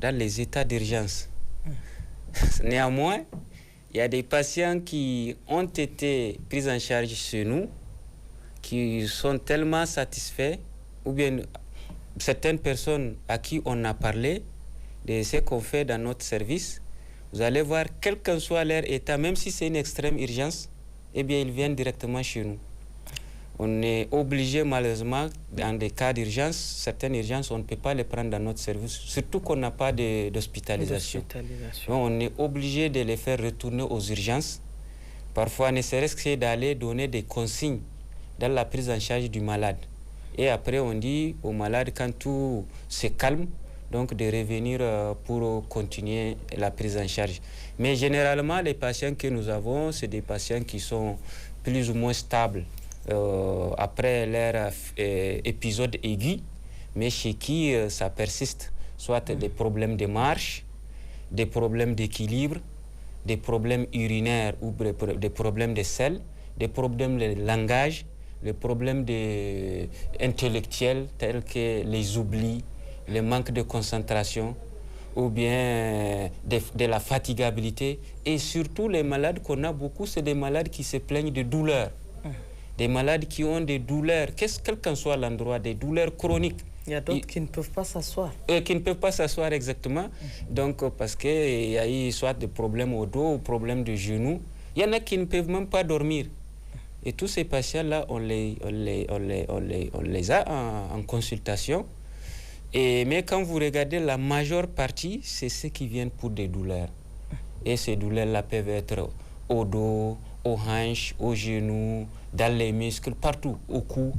dans les états d'urgence. Néanmoins, il y a des patients qui ont été pris en charge chez nous, qui sont tellement satisfaits, ou bien certaines personnes à qui on a parlé de ce qu'on fait dans notre service. Vous allez voir, quel que soit leur état, même si c'est une extrême urgence, eh bien, ils viennent directement chez nous. On est obligé, malheureusement, dans des cas d'urgence, certaines urgences, on ne peut pas les prendre dans notre service, surtout qu'on n'a pas d'hospitalisation. On est obligé de les faire retourner aux urgences. Parfois, ne serait-ce que d'aller donner des consignes dans la prise en charge du malade. Et après, on dit au malade, quand tout se calme, donc de revenir pour continuer la prise en charge. Mais généralement, les patients que nous avons, c'est des patients qui sont plus ou moins stables après leur épisode aigu, mais chez qui ça persiste, soit des problèmes de marche, des problèmes d'équilibre, des problèmes urinaires ou des problèmes de sel, des problèmes de langage, des problèmes intellectuels tels que les oublis, le manque de concentration ou bien de la fatigabilité. Et surtout, les malades qu'on a beaucoup, c'est des malades qui se plaignent de douleurs. Des malades qui ont des douleurs, quel qu'en soit l'endroit, des douleurs chroniques. Il y a d'autres qui ne peuvent pas s'asseoir. Qui ne peuvent pas s'asseoir exactement. Donc, parce qu'il y a eu soit des problèmes au dos ou problèmes de genoux. Il y en a qui ne peuvent même pas dormir. Et tous ces patients-là, on les a en consultation. Mais quand vous regardez, la majeure partie, c'est ceux qui viennent pour des douleurs. Et ces douleurs-là peuvent être au dos, aux hanches, aux genoux, dans les muscles, partout, au cou.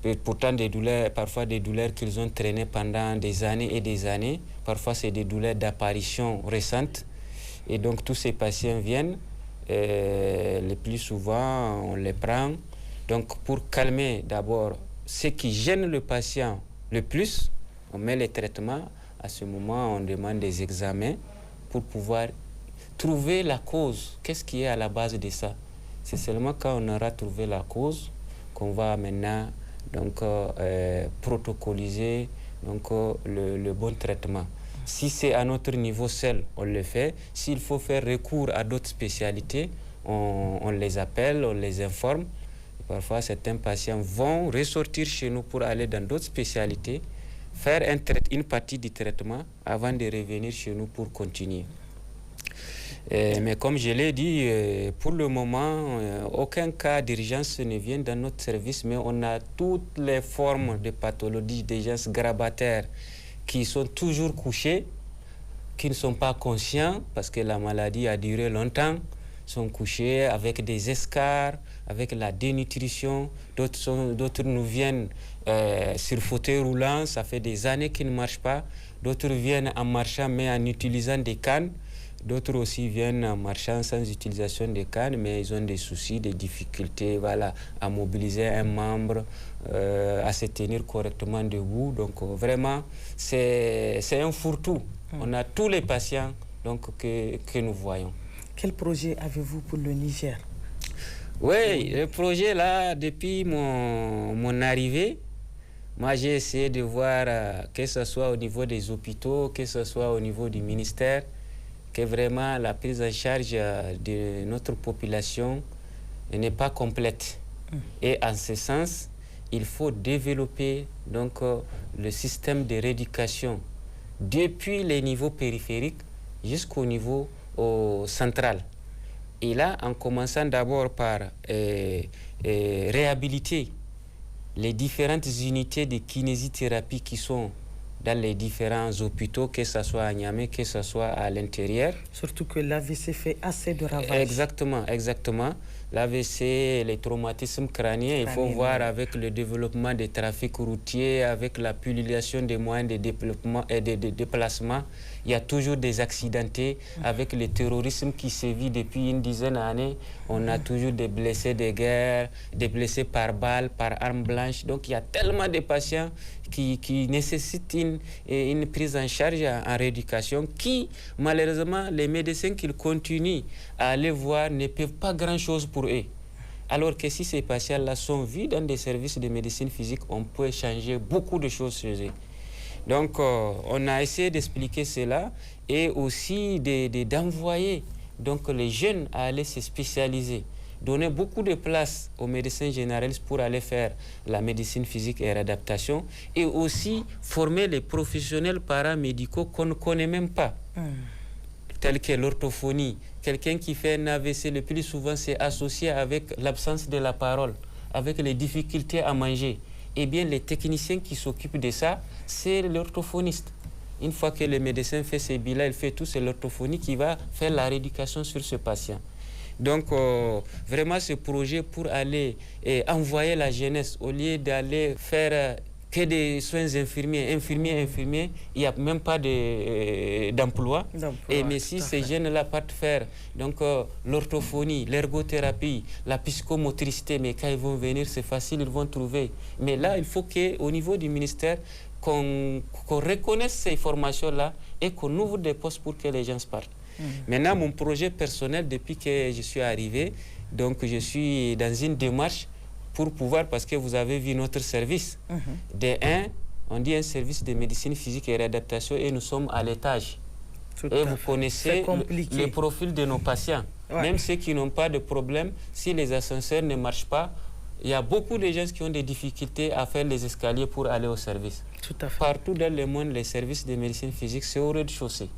Et pourtant, des douleurs, parfois des douleurs qu'ils ont traînées pendant des années et des années. Parfois, c'est des douleurs d'apparition récente. Et donc, tous ces patients viennent. Le plus souvent, on les prend. Donc, pour calmer d'abord ce qui gêne le patient le plus, on met les traitements. À ce moment, on demande des examens pour pouvoir trouver la cause. Qu'est-ce qui est à la base de ça? C'est seulement quand on aura trouvé la cause qu'on va maintenant donc, protocoliser donc, le bon traitement. Si c'est à notre niveau seul, on le fait. S'il faut faire recours à d'autres spécialités, on les appelle, on les informe. Et parfois, certains patients vont ressortir chez nous pour aller dans d'autres spécialités, faire une partie du traitement avant de revenir chez nous pour continuer. Mais comme je l'ai dit, pour le moment, aucun cas d'urgence ne vient dans notre service, mais on a toutes les formes de pathologies d'urgence grabataires qui sont toujours couchés, qui ne sont pas conscients parce que la maladie a duré longtemps, sont couchés avec des escarres, avec la dénutrition. D'autres nous viennent sur fauteuil roulant, ça fait des années qu'ils ne marchent pas. D'autres viennent en marchant mais en utilisant des cannes. D'autres aussi viennent en marchant sans utilisation de cannes, mais ils ont des soucis, des difficultés à mobiliser un membre, à se tenir correctement debout. Donc vraiment, c'est un fourre-tout. On a tous les patients donc, que nous voyons. Quel projet avez-vous pour le Niger? Oui, le projet là, depuis mon arrivée, moi j'ai essayé de voir que ce soit au niveau des hôpitaux, que ce soit au niveau du ministère, que vraiment la prise en charge de notre population n'est pas complète. Et en ce sens, il faut développer donc, le système de rééducation depuis les niveaux périphériques jusqu'au niveau central. Et là, en commençant d'abord par réhabiliter les différentes unités de kinésithérapie qui sont dans les différents hôpitaux, que ce soit à Niamey, que ce soit à l'intérieur. Surtout que l'AVC fait assez de ravages. Exactement. l'AVC, les traumatismes crâniens, il faut voir avec le développement des trafics routiers, avec la pullulation des moyens de développement et de déplacement. Il y a toujours des accidentés. Avec le terrorisme qui sévit depuis une dizaine d'années, on a toujours des blessés de guerre, des blessés par balle, par arme blanche. Donc il y a tellement de patients qui nécessitent une prise en charge en rééducation qui, malheureusement, les médecins qu'ils continuent à aller voir ne peuvent pas grand-chose pour eux. Alors que si ces patients-là sont vus dans des services de médecine physique, on peut changer beaucoup de choses chez eux. Donc, on a essayé d'expliquer cela et aussi d'envoyer donc, les jeunes à aller se spécialiser. Donner beaucoup de place aux médecins généralistes pour aller faire la médecine physique et réadaptation et aussi former les professionnels paramédicaux qu'on ne connaît même pas, tels que l'orthophonie. Quelqu'un qui fait un AVC, le plus souvent, c'est associé avec l'absence de la parole, avec les difficultés à manger. Eh bien, les techniciens qui s'occupent de ça, c'est l'orthophoniste. Une fois que le médecin fait ses bilans, il fait tout, c'est l'orthophonie qui va faire la rééducation sur ce patient. Donc, vraiment, ce projet pour aller envoyer la jeunesse, au lieu d'aller faire que des soins infirmiers, il n'y a même pas d'emploi. Mais si ces jeunes-là partent faire l'orthophonie, l'ergothérapie, la psychomotricité, mais quand ils vont venir, c'est facile, ils vont trouver. Mais là, il faut qu'au niveau du ministère, qu'on reconnaisse ces formations-là et qu'on ouvre des postes pour que les gens partent. Maintenant, mon projet personnel, depuis que je suis arrivé, donc je suis dans une démarche pour pouvoir, parce que vous avez vu notre service, on dit un service de médecine physique et réadaptation et nous sommes à l'étage. Et vous connaissez le profil de nos patients. Même ceux qui n'ont pas de problème, si les ascenseurs ne marchent pas, il y a beaucoup de gens qui ont des difficultés à faire les escaliers pour aller au service. Partout dans le monde, les services de médecine physique, c'est au rez-de-chaussée.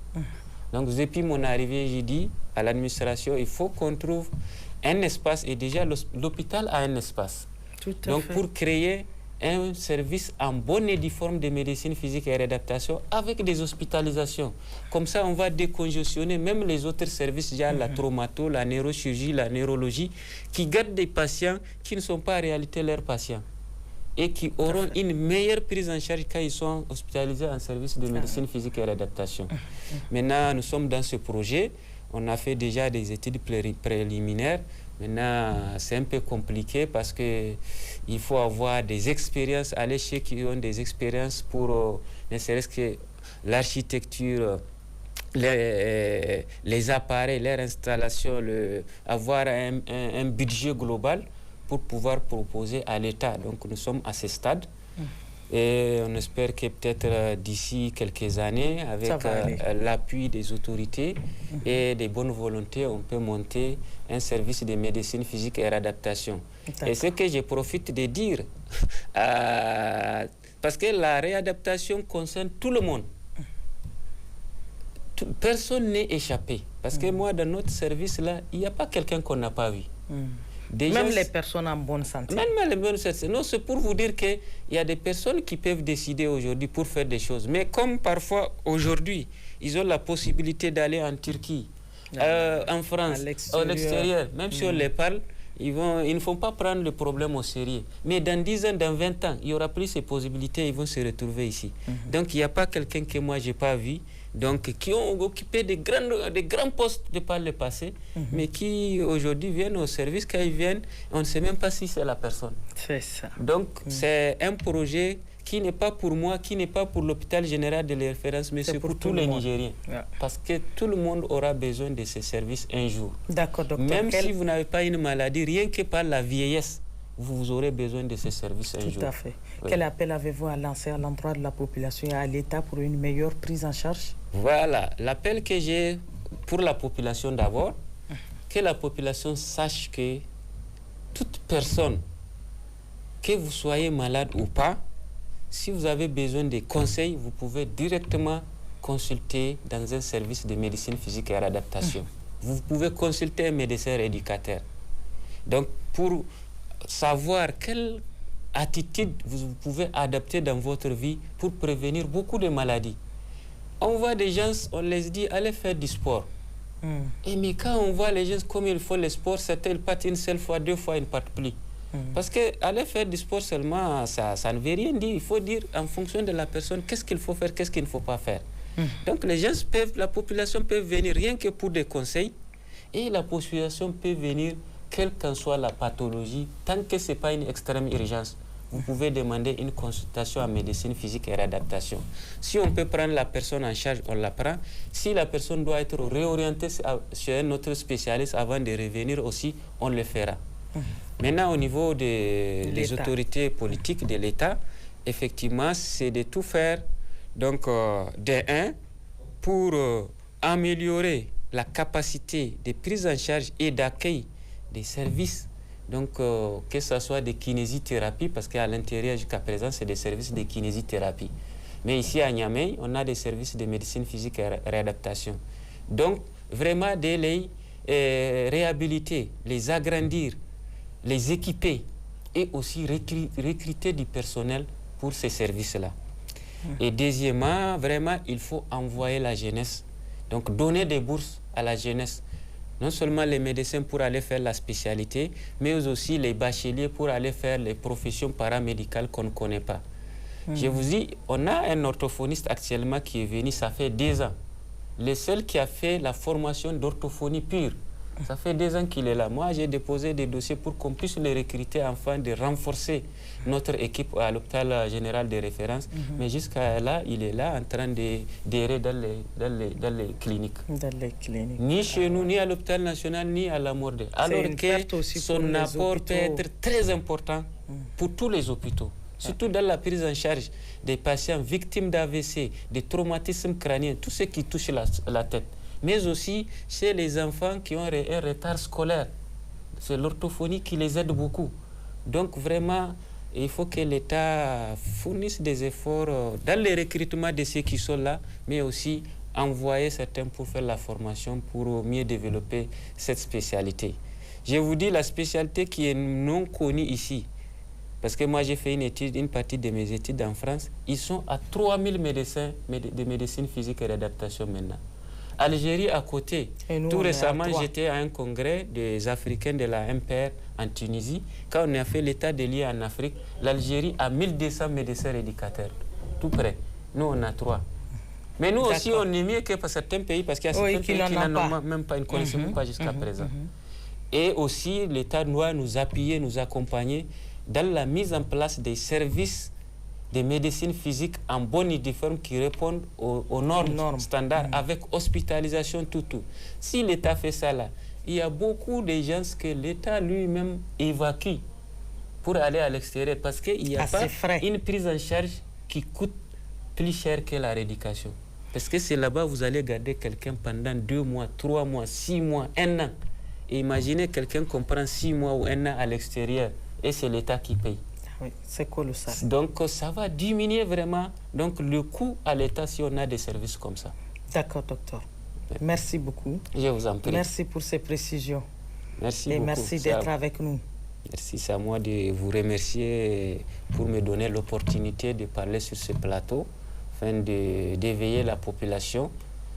Donc, depuis mon arrivée, j'ai dit à l'administration, il faut qu'on trouve un espace, et déjà l'hôpital a un espace. Donc, pour créer un service en bonne et due forme de médecine physique et réadaptation avec des hospitalisations. Comme ça, on va décongestionner même les autres services, déjà la traumato, la neurochirurgie, la neurologie, qui gardent des patients qui ne sont pas en réalité leurs patients et qui auront une meilleure prise en charge quand ils sont hospitalisés en service de médecine physique et réadaptation. Maintenant, nous sommes dans ce projet. On a fait déjà des études préliminaires. Maintenant, c'est un peu compliqué parce qu'il faut avoir des expériences, aller chez qui ont des expériences pour ne serait-ce que l'architecture, les appareils, leur installation, avoir un budget global pour pouvoir proposer à l'État. Donc nous sommes à ce stade et on espère que peut-être d'ici quelques années, avec l'appui des autorités et des bonnes volontés, on peut monter un service de médecine physique et réadaptation. Et ce que je profite de dire, parce que la réadaptation concerne tout le monde. Personne n'est échappé. Parce que moi, dans notre service-là, il n'y a pas quelqu'un qu'on n'a pas vu. Même les personnes en bonne santé. Même les bonnes santé. Non, c'est pour vous dire qu'il y a des personnes qui peuvent décider aujourd'hui pour faire des choses. Mais comme parfois, aujourd'hui, ils ont la possibilité d'aller en Turquie, en France, à l'extérieur, même si on les parle, ils ne font pas prendre le problème au sérieux. Mais dans 10 ans, dans 20 ans, il y aura plus ces possibilités, ils vont se retrouver ici. Donc, il n'y a pas quelqu'un que moi, je n'ai pas vu, donc, qui ont occupé des grands postes de par le passé, mais qui aujourd'hui viennent au service. Quand ils viennent, on ne sait même pas si c'est la personne. C'est ça. Donc, c'est un projet qui n'est pas pour moi, qui n'est pas pour l'hôpital général de référence, mais c'est pour tous les Nigériens. Parce que tout le monde aura besoin de ces services un jour. D'accord, docteur. Même si vous n'avez pas une maladie, rien que par la vieillesse, vous aurez besoin de ces services un jour. Tout à fait. Oui. Quel appel avez-vous à lancer à l'endroit de la population et à l'État pour une meilleure prise en charge? Voilà, l'appel que j'ai pour la population d'abord, que la population sache que toute personne, que vous soyez malade ou pas, si vous avez besoin de conseils, vous pouvez directement consulter dans un service de médecine physique et réadaptation. Vous pouvez consulter un médecin éducateur. Donc, pour savoir quelle attitude vous pouvez adapter dans votre vie pour prévenir beaucoup de maladies. On voit des gens, on les dit, allez faire du sport. Et mais quand on voit les gens comme ils font le sport, certains ils partent une seule fois, 2 fois, ils ne partent plus. Parce qu'aller faire du sport seulement, ça ne veut rien dire. Il faut dire en fonction de la personne, qu'est-ce qu'il faut faire, qu'est-ce qu'il ne faut pas faire. Donc les gens peuvent, la population peut venir rien que pour des conseils, et la population peut venir quelle qu'en soit la pathologie, tant que ce n'est pas une extrême urgence. Vous pouvez demander une consultation en médecine physique et réadaptation. Si on peut prendre la personne en charge, on la prend. Si la personne doit être réorientée chez un autre spécialiste avant de revenir aussi, on le fera. Maintenant, au niveau des autorités politiques de l'État, effectivement, c'est de tout faire. Donc, pour améliorer la capacité de prise en charge et d'accueil des services, donc que ce soit des kinésithérapies, parce qu'à l'intérieur jusqu'à présent c'est des services de kinésithérapie. Mais ici à Niamey, on a des services de médecine physique et réadaptation. Donc vraiment de les réhabiliter, les agrandir, les équiper et aussi recruter du personnel pour ces services-là. Et deuxièmement, vraiment il faut envoyer la jeunesse, donc donner des bourses à la jeunesse. Non seulement les médecins pour aller faire la spécialité, mais aussi les bacheliers pour aller faire les professions paramédicales qu'on ne connaît pas. Je vous dis, on a un orthophoniste actuellement qui est venu, ça fait 2 ans. Le seul qui a fait la formation d'orthophonie pure. Ça fait 2 ans qu'il est là. Moi, j'ai déposé des dossiers pour qu'on puisse les recruter afin de renforcer notre équipe à l'hôpital général de référence. Mais jusqu'à là, il est là en train d'errer dans les cliniques. Ni chez nous, ni à l'hôpital national, ni à la Mordée. Alors que son apport peut être très important pour tous les hôpitaux. Surtout dans la prise en charge des patients victimes d'AVC, de traumatismes crâniens, tout ce qui touche la tête. Mais aussi chez les enfants qui ont un retard scolaire. C'est l'orthophonie qui les aide beaucoup. Donc vraiment, il faut que l'État fournisse des efforts dans le recrutement de ceux qui sont là, mais aussi envoyer certains pour faire la formation pour mieux développer cette spécialité. Je vous dis la spécialité qui est non connue ici. Parce que moi, j'ai fait une partie de mes études en France. Ils sont à 3000 médecins de médecine physique et d'adaptation maintenant. Algérie à côté. Tout récemment, j'étais à un congrès des Africains de la MPR en Tunisie. Quand on a fait l'état des lieux en Afrique, l'Algérie a 1200 médecins éducateurs. Tout près. Nous, on a 3. Mais nous aussi, on est mieux que certains pays, parce qu'il y a certains pays qui n'en ont même pas, une connaissance pas jusqu'à présent. Et aussi, l'État doit nous appuyer, nous accompagner dans la mise en place des services de médecine physique en bonne et due forme qui répondent aux normes standards avec hospitalisation, tout. Si l'État fait ça là, il y a beaucoup de gens que l'État lui-même évacue pour aller à l'extérieur parce qu'il n'y a pas une prise en charge qui coûte plus cher que la rééducation. Parce que c'est là-bas vous allez garder quelqu'un pendant 2 mois, 3 mois, 6 mois, 1 an. Et imaginez quelqu'un qu'on prend 6 mois ou 1 an à l'extérieur et c'est l'État qui paye. Oui, c'est colossal. Donc ça va diminuer vraiment donc, le coût à l'État si on a des services comme ça. D'accord, docteur. Merci beaucoup. Je vous en prie. Merci pour ces précisions. Merci et beaucoup. Merci d'être avec nous. Merci, c'est à moi de vous remercier pour me donner l'opportunité de parler sur ce plateau afin d'éveiller la population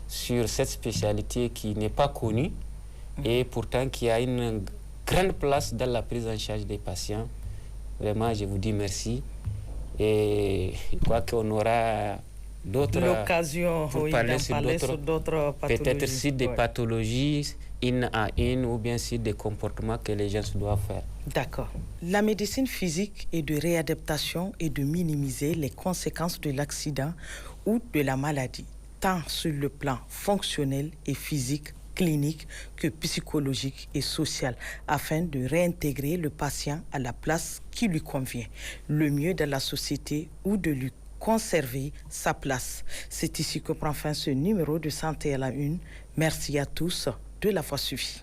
sur cette spécialité qui n'est pas connue et pourtant qui a une grande place dans la prise en charge des patients. Vraiment, je vous dis merci et je crois qu'on aura l'occasion pour parler sur d'autres pathologies. Peut-être sur des pathologies une à une ou bien sur des comportements que les gens doivent faire. D'accord. La médecine physique est de réadaptation et de minimiser les conséquences de l'accident ou de la maladie, tant sur le plan fonctionnel et physique, clinique que psychologique et social, afin de réintégrer le patient à la place qui lui convient, le mieux dans la société ou de lui conserver sa place. C'est ici que prend fin ce numéro de Santé à la Une. Merci à tous de l'avoir suivi.